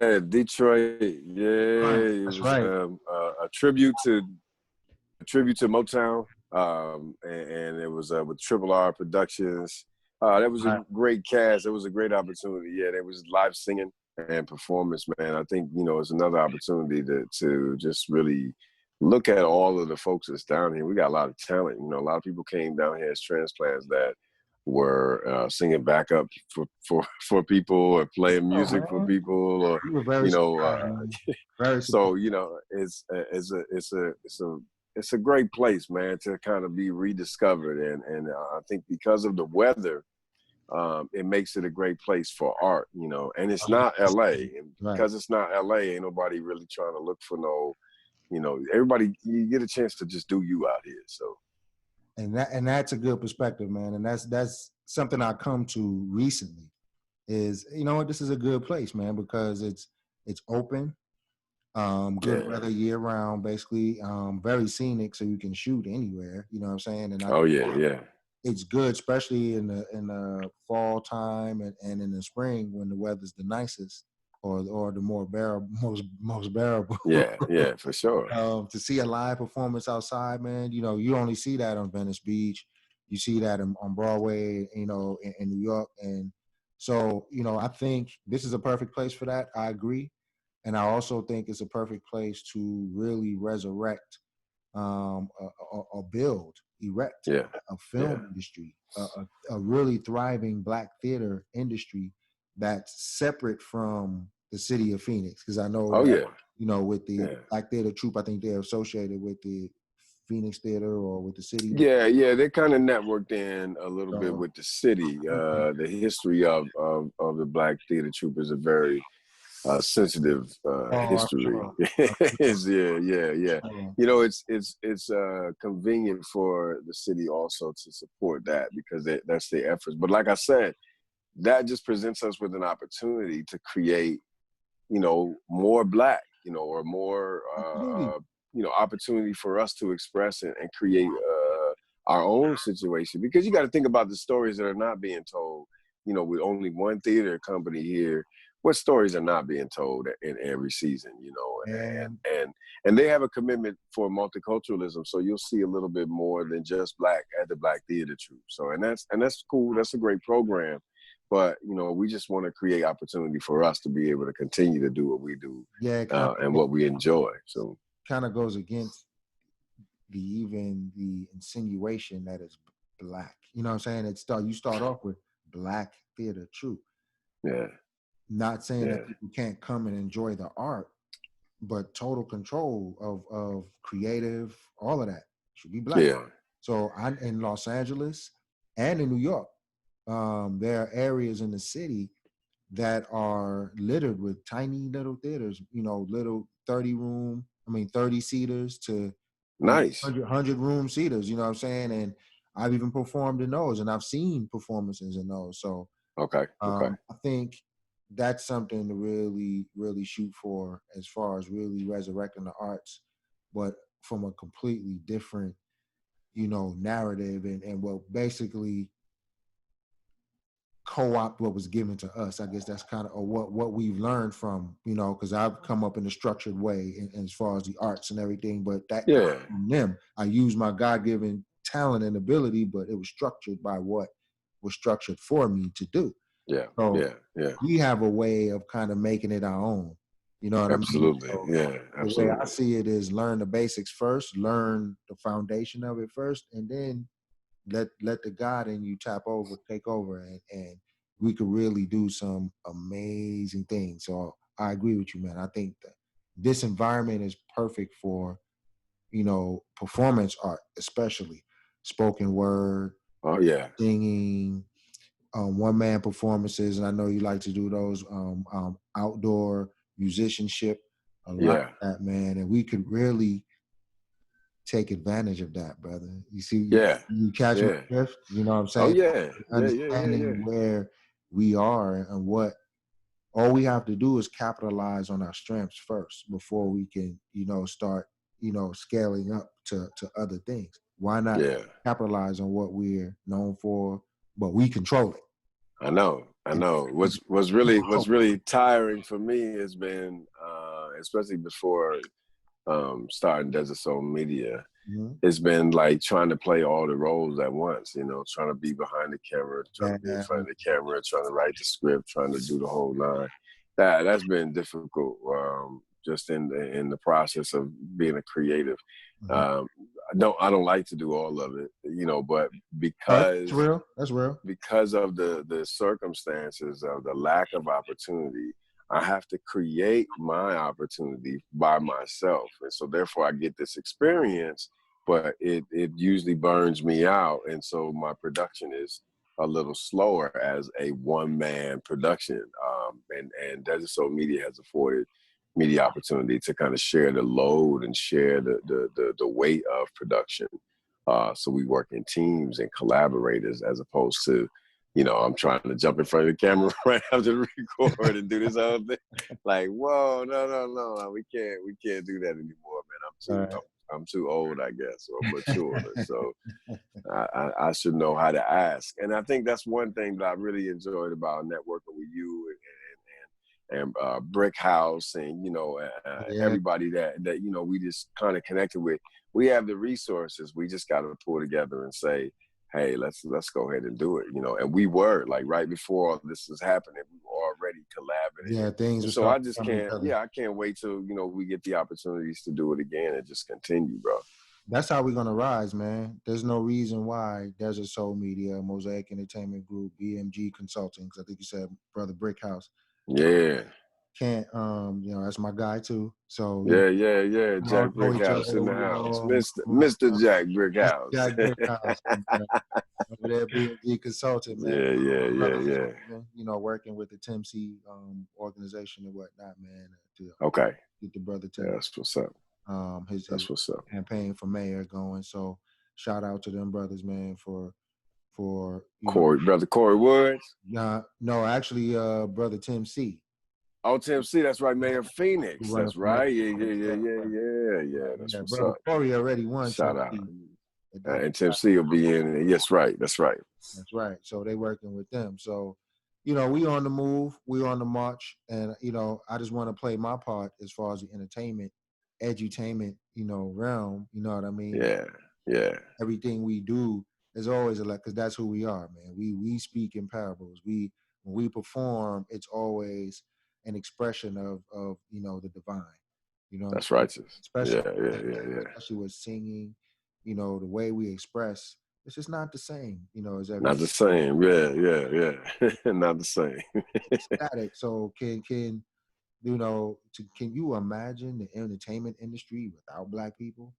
Yeah, Detroit. Right. Yeah, it That's was right. a tribute to Motown, and it was with Triple R Productions. That was a Right. great cast. It was a great opportunity. Yeah, there was live singing and performance, man. I think it's another opportunity to just really look at all of the folks that's down here. We got a lot of talent. A lot of people came down here as transplants that were singing backup for people or playing Oh music for man, people or you were very you know. surprised, man. Very surprised. So it's a great place, man, to kind of be rediscovered, and I think because of the weather, it makes it a great place for art, and it's not LA, and Right. because it's not LA, ain't nobody really trying to look for no, everybody, you get a chance to just do you out here. So And that's a good perspective, man. And that's something I come to recently. Is what, this is a good place, man, because it's open, good yeah, weather year round, basically, very scenic, so you can shoot anywhere. You know what I'm saying? And I oh think yeah, yeah, it's good, especially in the fall time and in the spring when the weather's the nicest or the more bearable, most bearable. yeah, for sure, To see a live performance outside, man, you only see that on Venice Beach. You see that on Broadway, in New York. And so, I think this is a perfect place for that. I agree. And I also think it's a perfect place to really resurrect, or build, erect yeah, a yeah, film industry, a really thriving Black theater industry that's separate from the city of Phoenix. Because I know oh that, yeah, with the yeah. Black theater troupe, I think they're associated with the Phoenix Theater or with the city. Yeah, they kind of networked in a little bit So, with the city. okay. The history of the Black Theater Troupe is a very sensitive Oh, I'm history. sure. I'm It's, yeah. sure. It's convenient for the city also to support that because that's their efforts. But like I said, that just presents us with an opportunity to create more Black, or more Absolutely. opportunity for us to express and create our own situation, because you got to think about the stories that are not being told. With only one theater company here, what stories are not being told in every season? And And they have a commitment for multiculturalism, so you'll see a little bit more than just Black at the Black Theater Troupe. So and that's cool. That's a great program. But we just want to create opportunity for us to be able to continue to do what we do yeah, it and what we enjoy. So kind of goes against the insinuation that it's Black. You know what I'm saying? You start off with Black theater troupe. yeah, Not saying yeah, that people can't come and enjoy the art, but total control of creative, all of that should be Black. yeah, So I'm in Los Angeles and in New York. There are areas in the city that are littered with tiny little theaters, little 30 seaters to nice. 100 room seaters, you know what I'm saying? And I've even performed in those and I've seen performances in those. So Okay, okay, I think that's something to really, really shoot for as far as really resurrecting the arts, but from a completely different, narrative and what basically co-opt what was given to us. I guess that's kind of or what we've learned from, because I've come up in a structured way in as far as the arts and everything, but that comes Yeah, from them. I use my God-given talent and ability, but it was structured by what was structured for me to do. yeah, So yeah, yeah. we have a way of kind of making it our own. You know what I mean? Absolutely. So Yeah, the way I absolutely. see it is learn the basics first, learn the foundation of it first, and then let the God in you take over, and we could really do some amazing things. So I agree with you, man. I think that this environment is perfect for performance art, especially spoken word, Oh yeah, singing, one man performances, and I know you like to do those outdoor musicianship, a lot yeah, of that, man. And we could really take advantage of that, brother. You see, yeah, you catch my yeah. drift. You know what I'm Oh saying? yeah, yeah, yeah, yeah, Understanding yeah. where we are and what all we have to do is capitalize on our strengths first before we can, start, scaling up to other things. Why not Yeah. capitalize on what we're known for, but we control it? I know, I And know. it's What's really tiring for me has been, especially before starting Desert Soul Media, Mhm. it's been like trying to play all the roles at once. Trying to be behind the camera, trying to be in Yeah, front of the camera, trying to write the script, trying to do the whole line. That's been difficult. Just in the process of being a creative. mhm. Um, I don't like to do all of it, but Oh, that's because real. That's real. because of the circumstances of the lack of opportunity, I have to create my opportunity by myself. And so therefore I get this experience, but it usually burns me out. And so my production is a little slower as a one-man production. And Desert Soul Media has afforded me the opportunity to kind of share the load and share the weight of production. So we work in teams and collaborators as opposed to, I'm trying to jump in front of the camera right after the record and do this whole thing. Like, whoa, no, we can't do that anymore, man. All right. I'm too old, I guess, or mature. So I should know how to ask. And I think that's one thing that I really enjoyed about networking with you and Brick House and Yeah, everybody that we just kind of connected with. We have the resources. We just got to pull together and say, hey, let's go ahead and do it. And we were like right before all this was happening, we were already collaborating. yeah. Things And will so start I just coming can't. together. Yeah, I can't wait till we get the opportunities to do it again and just continue, bro. That's how we're gonna rise, man. There's no reason why Desert Soul Media, Mosaic Entertainment Group, BMG Consulting, 'cause I think you said Brother Brickhouse Yeah. can't. That's my guy too. So Yeah. we all Jack know each other. Brickhouse in the We house. all Mr. Jack Mr. Brickhouse. Jack Brickhouse over there, BMG Consulting, man. Brothers, Yeah. working with the Tim C organization and whatnot, man, to Okay. get the brother Yeah, Tim that's what's up. his That's what's up. campaign for mayor going. So shout out to them brothers, man, for Brother Corey Woods. no, actually brother Tim C. Oh, Tim C, that's right, Mayor Who Phoenix. running That's for mayor. right. Yeah, Yeah. That's yeah, what's brother up. Corey already won Tim Shout out. C. At that And Tim C will be in it. Yes, right. That's right. That's right. So they working with them. So, we on the move, we on the march, and I just want to play my part as far as the entertainment, edutainment, realm. You know what I mean? Yeah. Everything we do is always a because that's who we are, man. We speak in parables. When we perform, it's always an expression of the divine. You know what I'm That's saying? righteous. Especially Yeah. especially with singing, the way we express, it's just not the same, as Not everybody. the same. Yeah. Not the same. Static. So can you imagine the entertainment industry without black people?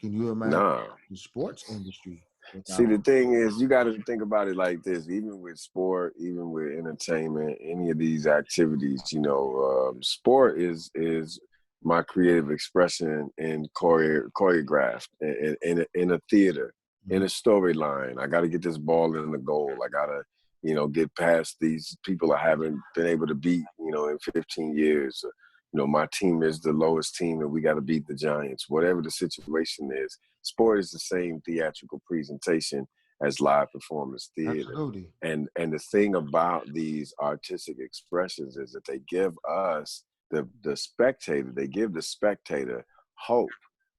Can you imagine Nah. the sports industry See, without? the thing is, you got to think about it like this. Even with sport, even with entertainment, any of these activities, sport is my creative expression in choreographed in a theater, in a Mhm. storyline. I got to get this ball in the goal. I got to, get past these people I haven't been able to beat, in 15 years. My team is the lowest team, and we got to beat the Giants. Whatever the situation is, sport is the same theatrical presentation as live performance theater. Absolutely. And the thing about these artistic expressions is that they give us the spectator, they give the spectator hope.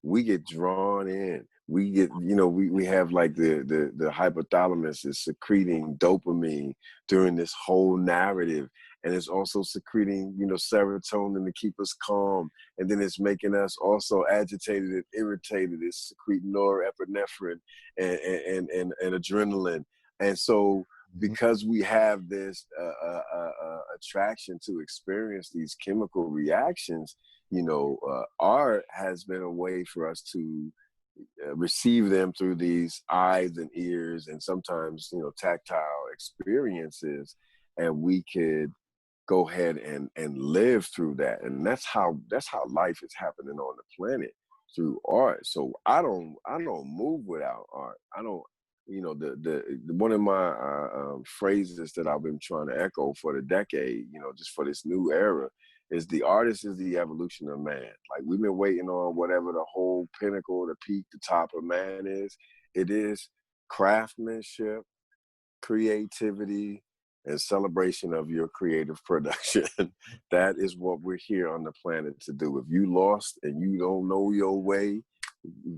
We get drawn in. We get, we have like the hypothalamus is secreting dopamine during this whole narrative. And it's also secreting, serotonin to keep us calm. And then it's making us also agitated and irritated. It's secreting norepinephrine and adrenaline. And so Mm-hmm. because we have this attraction to experience these chemical reactions, art has been a way for us to receive them through these eyes and ears and sometimes tactile experiences, and we could go ahead and live through that. And that's how life is happening on the planet, through art. So I don't move without art. I don't, the one of my phrases that I've been trying to echo for the decade, just for this new era, is the artist is the evolution of man. Like, we've been waiting on whatever the whole pinnacle, the peak, the top of man is. It is craftsmanship, creativity, and celebration of your creative production. That is what we're here on the planet to do. If you lost and you don't know your way,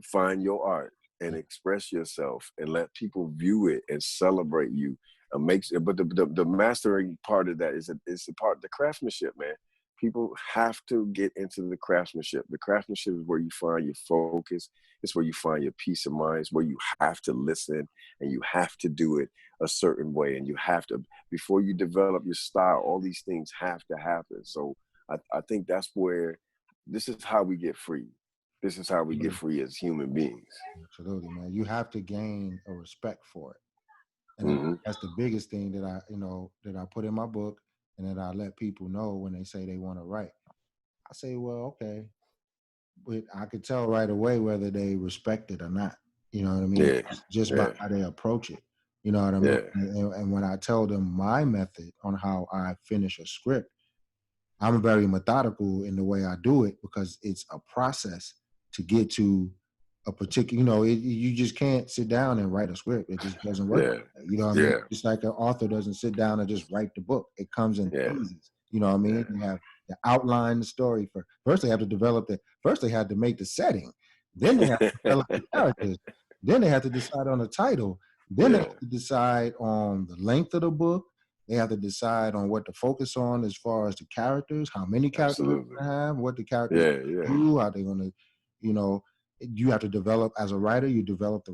find your art and express yourself and let people view it and celebrate you. But the mastering part of that is the part, the craftsmanship, man. People have to get into the craftsmanship. The craftsmanship is where you find your focus. It's where you find your peace of mind. It's where you have to listen and you have to do it a certain way. And you have to, before you develop your style, all these things have to happen. So I think that's where, this is how we get free. This is how we get free as human beings. Absolutely, man. You have to gain a respect for it. And Hmm. that's the biggest thing that I put in my book, and that I let people know when they say they want to write. I say, well, okay, but I could tell right away whether they respect it or not. You know what I mean? Yeah, Just by yeah, how they approach it. You know what I mean? yeah, And when I tell them my method on how I finish a script, I'm very methodical in the way I do it, because it's a process to get to a particular, you just can't sit down and write a script. It just doesn't work yeah, like that. You know what I mean? yeah, Just like an author doesn't sit down and just write the book. It comes in yeah, phases. You know what I yeah, mean? You have to outline the story first. First, they have to develop the, first they had to make the setting. Then they have to develop the characters. Then they have to decide on the title. Then they yeah. have to decide on the length of the book. They have to decide on what to focus on as far as the characters, how many characters they're Absolutely. going to have, what the characters Yeah, yeah, do, how they're going to, you know, you have to develop, as a writer, you develop a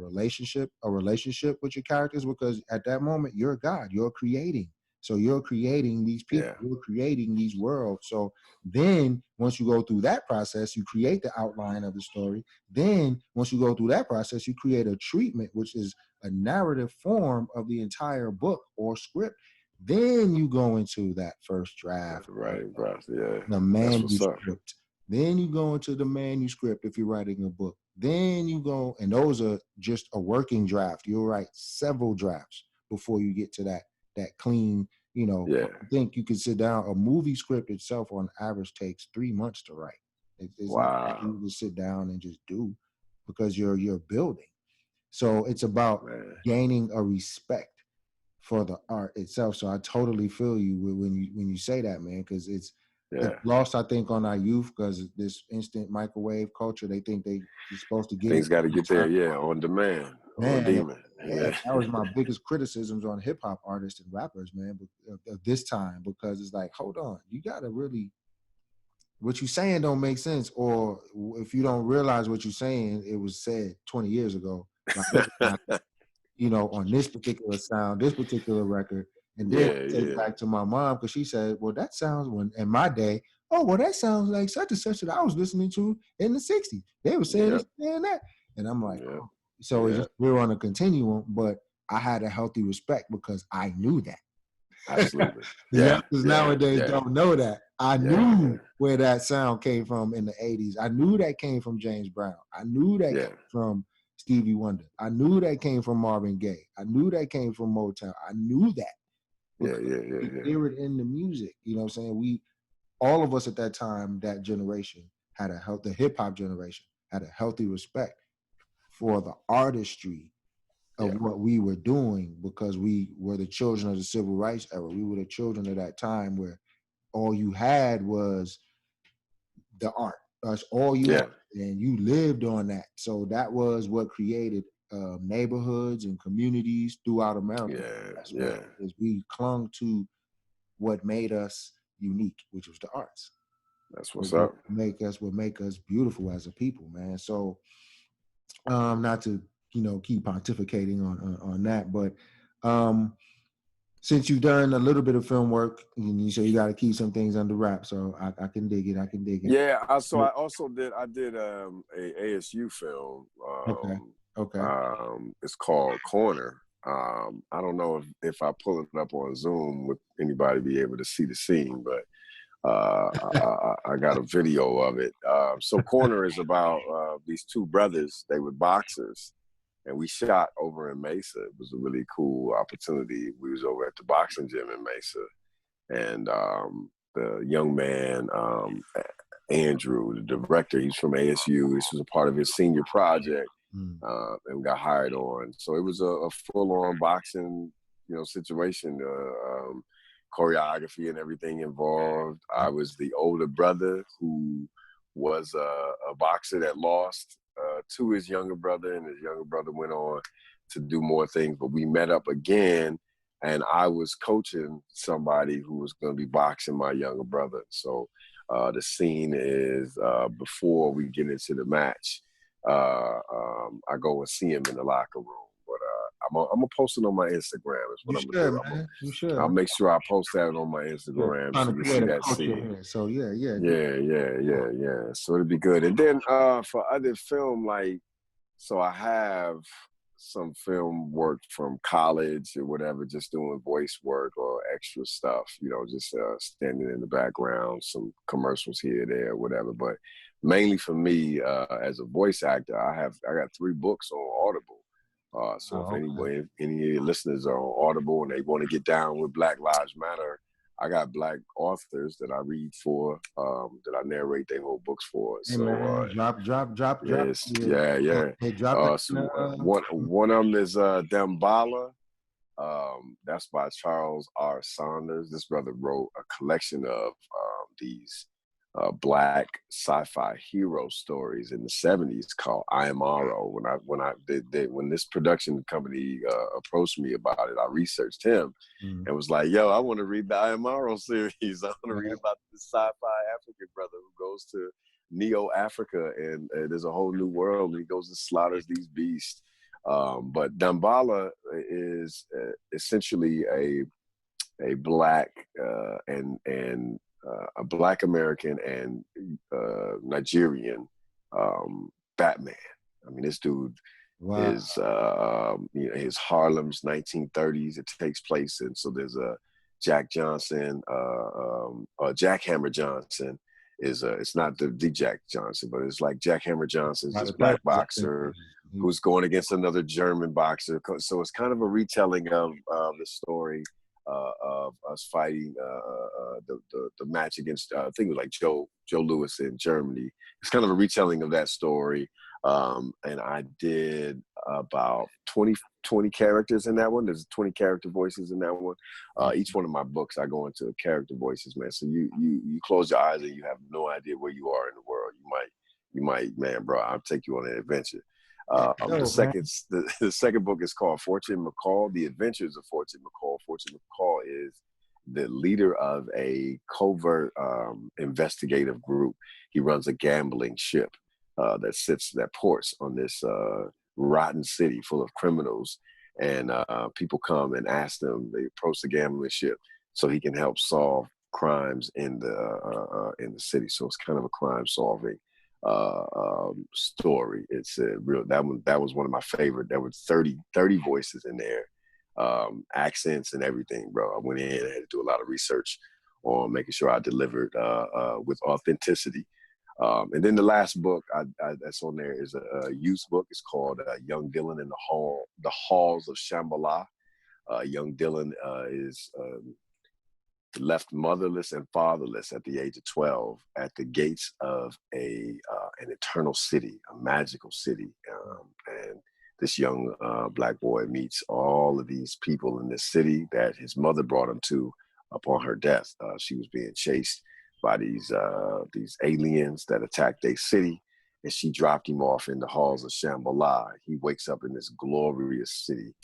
relationship with your characters, because at that moment, you're a God, you're creating. So you're creating these people, yeah. you're creating these worlds. So then once you go through that process, you create the outline of the story. Then once you go through that process, you create a treatment, which is a narrative form of the entire book or script. Then you go into that first draft, Right, bro. Yeah, the that's what's up. manuscript. Then you go into the manuscript if you're writing a book. Then you go, and those are just a working draft. You'll write several drafts before you get to that clean. Yeah. I think you could sit down. A movie script itself, on average, takes 3 months to write. It's not Wow, something you just sit down and just do, because you're building. So it's about man. gaining a respect for the art itself. So I totally feel you when you say that, man, because it's Yeah. lost, I think, on our youth, because this instant microwave culture. They think you're supposed to get it. Things got to get there. Yeah, on demand, on Man, demon. yeah, Yeah. that was my biggest criticisms on hip hop artists and rappers, man, of this time, because it's like, hold on, you gotta really, what you saying don't make sense, or if you don't realize what you're saying, it was said 20 years ago by this time, on this particular sound, this particular record. And then Yeah, take yeah, back to my mom, because she said, well, that sounds, when in my day, oh, well, that sounds like such and such that I was listening to in the 60s. They were saying this yep, and that. And I'm like, yep, oh. So it's yeah. just, we're on a continuum, but I had a healthy respect because I knew that. Absolutely. The Yeah, youngsters yeah, nowadays yeah, don't know that. I yeah, yeah, knew where that sound came from in the 80s. I knew that came from James Brown. I knew that yeah, came from Stevie Wonder. I knew that came from Marvin Gaye. I knew that came from Motown. I knew that yeah, because yeah, we yeah, hear it in the music. You know what I'm saying? All of us at that time, that generation, the hip hop generation, had a healthy respect for the artistry of what we were doing because we were the children of the civil rights era. We were the children of that time where all you had was the art. That's all you had, yeah, and you lived on that. So that was what created neighborhoods and communities throughout America. yeah, That's what yeah. is we clung to what made us unique, which was the arts. That's What what's up. make us beautiful as a people, man. So not to keep pontificating on that, but um since you've done a little bit of film work and you say you got to keep some things under wraps, so I can dig it. I can dig it. Yeah, so I also did a ASU film. Okay. Okay. It's called Corner. I don't know if I pull it up on Zoom would anybody be able to see the scene, but I got a video of it. So Corner is about these two brothers. They were boxers, and we shot over in Mesa. It was a really cool opportunity. We was over at the boxing gym in Mesa, and the young man, Andrew, the director, he's from ASU. This was a part of his senior project, and got hired on. So it was a full-on boxing, situation. Choreography and everything involved. I was the older brother who was a boxer that lost to his younger brother, and his younger brother went on to do more things. But we met up again, and I was coaching somebody who was going to be boxing my younger brother. So the scene is before we get into the match. I go and see him in the locker room. But I'm gonna post it on my Instagram. Is what You I'm gonna should, do. man. You should, I'll man. make sure I post that on my Yeah, Instagram trying so to you create see a that culture scene. here. So yeah. Yeah. So it'll be good. And then for other film, like, so I have some film work from college or whatever, just doing voice work or extra stuff, just standing in the background, some commercials here, there, whatever. But mainly for me, as a voice actor, I got 3 books on Audible. So if Oh, okay. any of your listeners are on Audible and they want to get down with Black Lives Matter, I got Black authors that I read for, that I narrate their whole books for. Hey So man, drop. yes, Yeah, yeah. hey, drop it. So one of them is Dambala. That's by Charles R. Saunders. This brother wrote a collection of these black sci-fi hero stories in the '70s called I Am Aro. When this production company approached me about it, I researched him and was like, "Yo, I want to read the I Am Aro series. I want to read about the sci-fi African brother who goes to Neo Africa and there's a whole new world and he goes and slaughters these beasts." But Dambala is essentially a black and a black American and Nigerian Batman. I mean, this dude Wow. is his Harlem's 1930s. It takes place, and so there's a Jack Johnson, Jack Hammer Johnson. It's not the Jack Johnson, but it's like Jack Hammer Johnson's By this the black 30s, I think. boxer who's going against another German boxer. So it's kind of a retelling of the story of us fighting the match against I think it was like Joe Louis in Germany. It's kind of a retelling of that story. And I did about 20 characters in that one. There's 20 character voices in that one. Each one of my books, I go into character voices, man. So you close your eyes and you have no idea where you are in the world. You might, man, bro, I'll take you on an adventure. The second book is called Fortune McCall, The Adventures of Fortune McCall. Fortune McCall is the leader of a covert investigative group. He runs a gambling ship that ports on this rotten city full of criminals, and people come and ask them. They approach the gambling ship so he can help solve crimes in the city. So it's kind of a crime solving story. It's a real that was one of my favorite. There were 30 voices in there, accents and everything, bro. I went in and had to do a lot of research on making sure I delivered with authenticity. And then the last book that's on there is a youth book. It's called Young Dylan in the Halls of Shambhala. Young Dylan is left motherless and fatherless at the age of 12 at the gates of an eternal city, a magical city. And this young black boy meets all of these people in this city that his mother brought him to upon her death. She was being chased by these aliens that attacked their city, and she dropped him off in the halls of Shambhala. He wakes up in this glorious city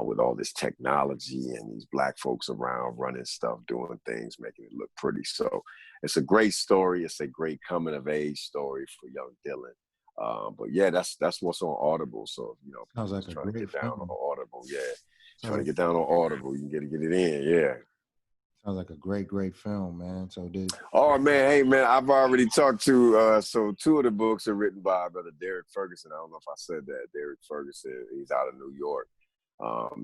with all this technology and these black folks around running stuff, doing things, making it look pretty. So it's a great story. It's a great coming of age story for young Dylan. But yeah, that's what's on Audible. So if, Sounds people like just a trying to great get down on film. Audible, yeah, Sounds trying to like get down on Audible, you can get it in, yeah. sounds like a great film, man. So did Oh man, hey man, I've already talked to so two of the books are written by brother Derek Ferguson. I don't know if I said that. Derek Ferguson, he's out of New York.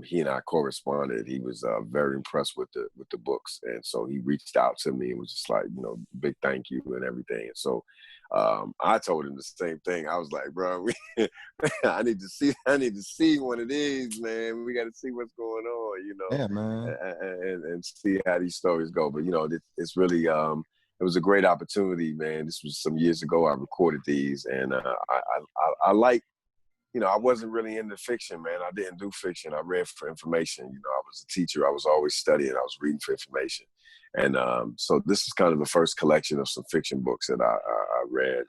He and I corresponded. He was very impressed with the books, and so he reached out to me and was just like, big thank you and everything. And so I told him the same thing. I was like, bro, I need to see what it is, man. We got to see what's going on, yeah, man. and see how these stories go. But it's really it was a great opportunity, man. This was some years ago. I recorded these, and I like. I wasn't really into fiction, man. I didn't do fiction. I read for information. I was a teacher. I was always studying. I was reading for information. And so this is kind of the first collection of some fiction books that I read.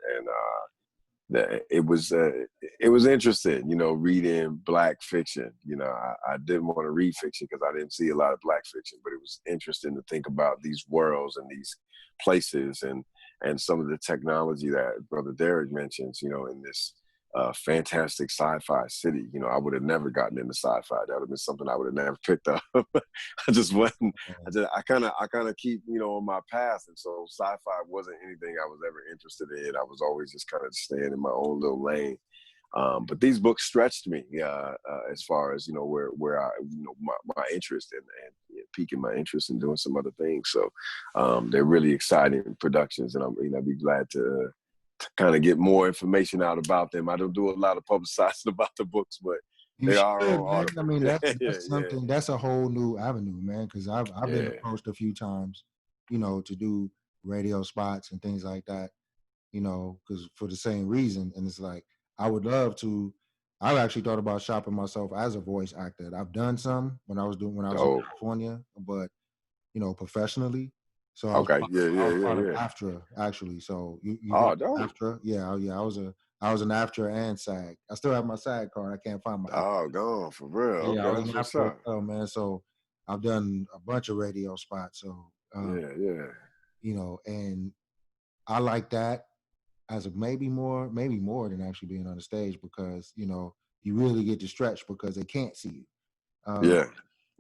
And it was interesting, reading Black fiction. I didn't want to read fiction because I didn't see a lot of Black fiction, but it was interesting to think about these worlds and these places and some of the technology that Brother Derek mentions, in this fantastic sci-fi city. I would have never gotten into sci-fi. That would have been something I would have never picked up. I just wasn't. I kind of keep on my path, and so sci-fi wasn't anything I was ever interested in. I was always just kind of staying in my own little lane. But these books stretched me as far as where I my interest and piquing my interest in doing some other things. So they're really exciting productions, and I'd be glad to kind of get more information out about them. I don't do a lot of publicizing about the books, but You they are should, on man. I Audible. mean, Yeah, that's yeah, something. That's a whole new avenue, man. Because I've been yeah. approached a few times, to do radio spots and things like that. Because for the same reason, and it's like I would love to. I've actually thought about shopping myself as a voice actor. I've done some when I was in Oh, California, but professionally. So okay. Yeah, I yeah, was yeah, part of yeah. AFTRA actually. So you heard Oh, of dope. AFTRA? Yeah, oh, yeah. I was an AFTRA and SAG. I still have my SAG card. I can't find my AFTRA. Oh, gone for real. Yeah, I Okay, was an that's what's AFTRA as up. well, man. So I've done a bunch of radio spots. So Yeah, yeah, and I like that as a maybe more than actually being on the stage because you really get to stretch because they can't see you. Um, yeah,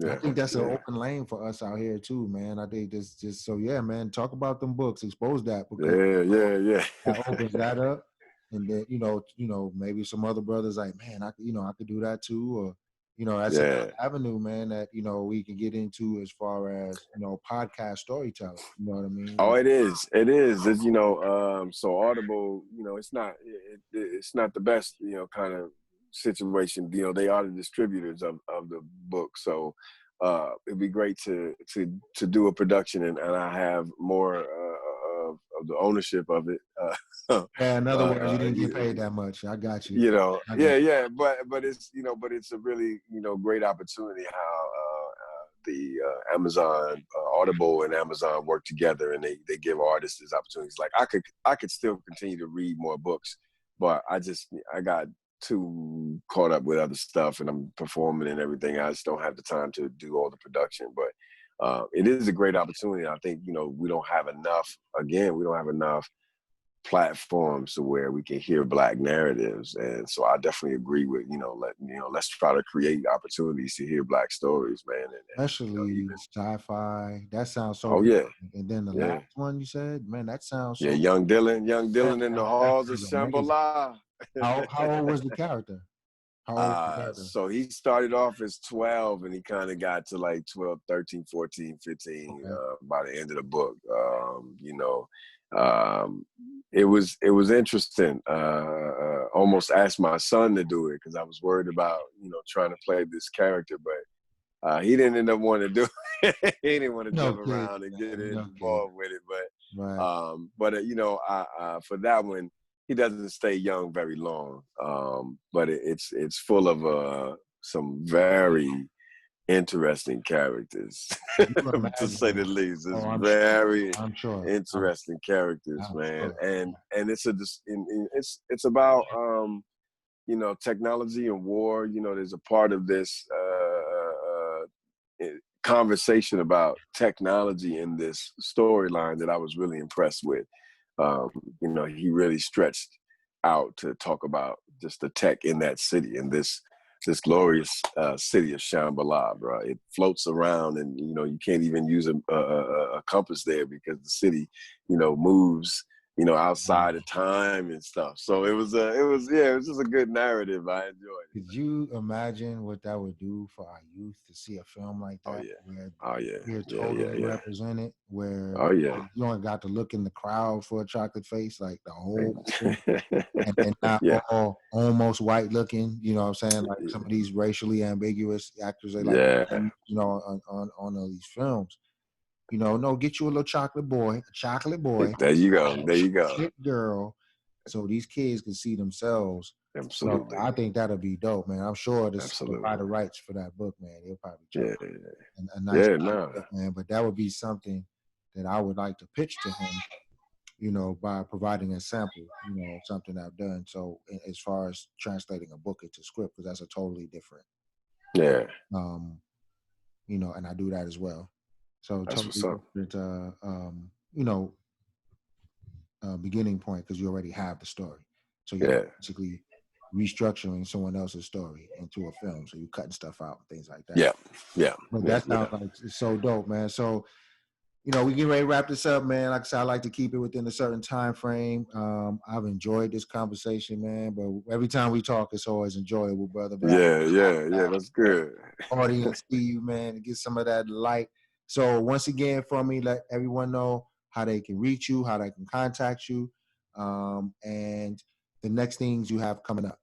I yeah, think that's an yeah, open lane for us out here too, man. I think this just so yeah, man. Talk about them books, expose that because yeah, yeah, that yeah. opens that up, and then maybe some other brothers like, man, I could do that too, or that's another Yeah. avenue, man, that we can get into as far as podcast storytelling. You know what I mean? Oh, Like, it is. It is. It's, so Audible, it's not the best, kind of situation. They are the distributors of the book. So it'd be great to do a production and I have more of the ownership of it. yeah, in other words, you didn't get paid you, that much. I got you. I got yeah, yeah, but it's but it's a really great opportunity how the Amazon Audible and Amazon work together and they give artists these opportunities. Like I could still continue to read more books, but I got too caught up with other stuff and I'm performing and everything. I just don't have the time to do all the production, but it is a great opportunity. I think we don't have enough. Again, we don't have enough platforms to where we can hear Black narratives, and so I definitely agree with let's try to create opportunities to hear Black stories, man, and especially even sci-fi. That sounds so oh yeah, interesting. And then the yeah, last one you said, man, that sounds yeah, so young yeah, Dylan in man, the that halls of sounds amazing. Shambhala. How old was the character? How old was the character? So he started off as 12 and he kind of got to like 12, 13, 14, 15 Okay. by the end of the book. Um, it was interesting. Almost asked my son to do it because I was worried about, trying to play this character, but he didn't end up wanting to do it. He didn't want to No jump kid, around and get man. No kid. involved with it. Right. But for that one, he doesn't stay young very long. But it's full of some very interesting characters, Could you to say the imagine? least. It's Oh, I'm sure. very I'm sure. interesting characters, I'm man, sure. and it's about technology and war. There's a part of this conversation about technology in this storyline that I was really impressed with. Um, he really stretched out to talk about just the tech in that city, in this glorious city of Shambhala, bro. It floats around, and you can't even use a compass there because the city, moves, outside of time and stuff. So it was just a good narrative. I enjoyed it. Could you imagine what that would do for our youth to see a film like Oh that, yeah, where oh yeah, we're yeah, yeah, totally yeah. represented, where Oh yeah. you only got to look in the crowd for a chocolate face, like the whole city, and they're not Yeah, all almost white looking, you know what I'm saying? Like some of these racially ambiguous actors they like to yeah. use, on these films. No, get you a little chocolate boy, There you and go. a There you go. chocolate girl, so these kids can see themselves. Absolutely. I think that'll be dope, man. I'm sure the Absolutely. writer rights for that book, man. They'll probably charge Yeah. a nice Yeah. No. book, man. But that would be something that I would like to pitch to him, by providing a sample, something I've done. So as far as translating a book into script, because that's a totally different, Yeah. um, and I do that as well. So That's what's totally up. different, beginning point because you already have the story. So you're Yeah. basically restructuring someone else's story into a film. So you're cutting stuff out and things like that. Yeah. Yeah. But Yeah. that Yeah. sounds like it's so dope, man. So we get ready to wrap this up, man. Like I said, I like to keep it within a certain time frame. I've enjoyed this conversation, man. But every time we talk, it's always enjoyable, brother. But Yeah. Yeah. Yeah. That's good. audience see you, man, and get some of that light. So once again, for me, let everyone know how they can reach you, how they can contact you, and the next things you have coming up.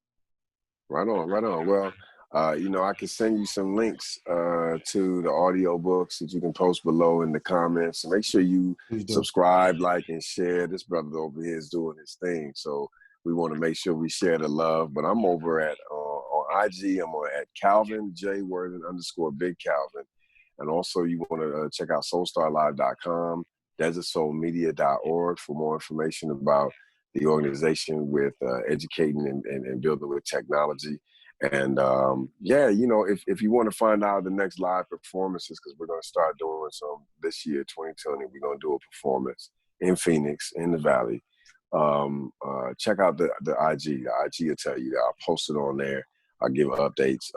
Right on. Right on. Well, I can send you some links to the audio books that you can post below in the comments. Make sure you Please do. subscribe, like, and share. This brother over here is doing his thing, so we want to make sure we share the love. But I'm over at on IG. I'm at Calvin J Worthern _ Big Calvin, and also you want to check out SoulStarLive.com, DesertSoulMedia.org for more information about the organization with educating and building with technology. And if you want to find out the next live performances, because we're going to start doing some this year, 2020, we're going to do a performance in Phoenix, in the Valley. Check out the IG. The IG will tell you that. I'll post it on there. I'll give updates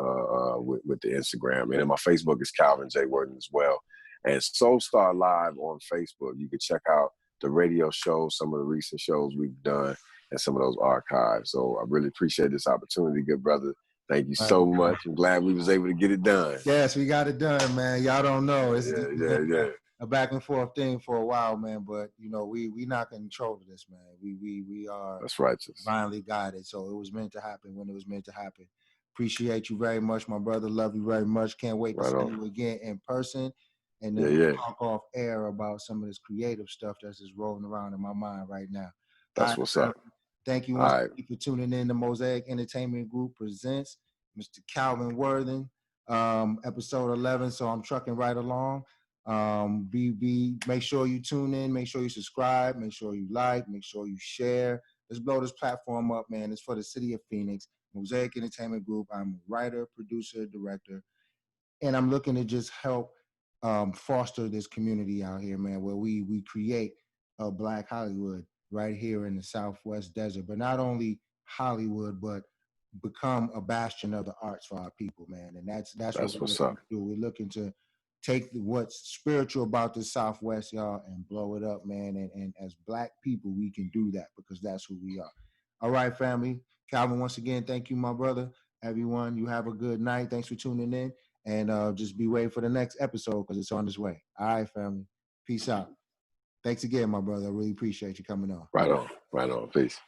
with the Instagram. And then my Facebook is Calvin J. Worthern as well. And Soul Star Live on Facebook. You can check out the radio shows, some of the recent shows we've done, and some of those archives. So I really appreciate this opportunity, good brother. Thank you so much. I'm glad we was able to get it done. Yes, we got it done, man. Y'all don't know. It's Yeah. a back and forth thing for a while, man. But we not in control of this, man. We are That's righteous. divinely guided. So it was meant to happen when it was meant to happen. Appreciate you very much, my brother. Love you very much. Can't wait to see you again in person. And then talk off air about some of this creative stuff that's just rolling around in my mind right now. That's what's up. Thank you once again for tuning in to Mosaic Entertainment Group presents Mr. Calvin Worthern, episode 11. So I'm trucking right along. Make sure you tune in, make sure you subscribe, make sure you like, make sure you share. Let's blow this platform up, man. It's for the city of Phoenix, Mosaic Entertainment Group. I'm a writer, producer, director, and I'm looking to just help foster this community out here, man, where we create a Black Hollywood right here in the Southwest Desert, but not only Hollywood, but become a bastion of the arts for our people, man. And that's what we're what's looking up. to do. We're looking to take what's spiritual about the Southwest, y'all, and blow it up, man. And as Black people, we can do that because that's who we are. All right, family. Calvin, once again, thank you, my brother. Everyone, you have a good night. Thanks for tuning in. And just be waiting for the next episode because it's on its way. All right, family. Peace out. Thanks again, my brother. I really appreciate you coming on. Right on. Peace.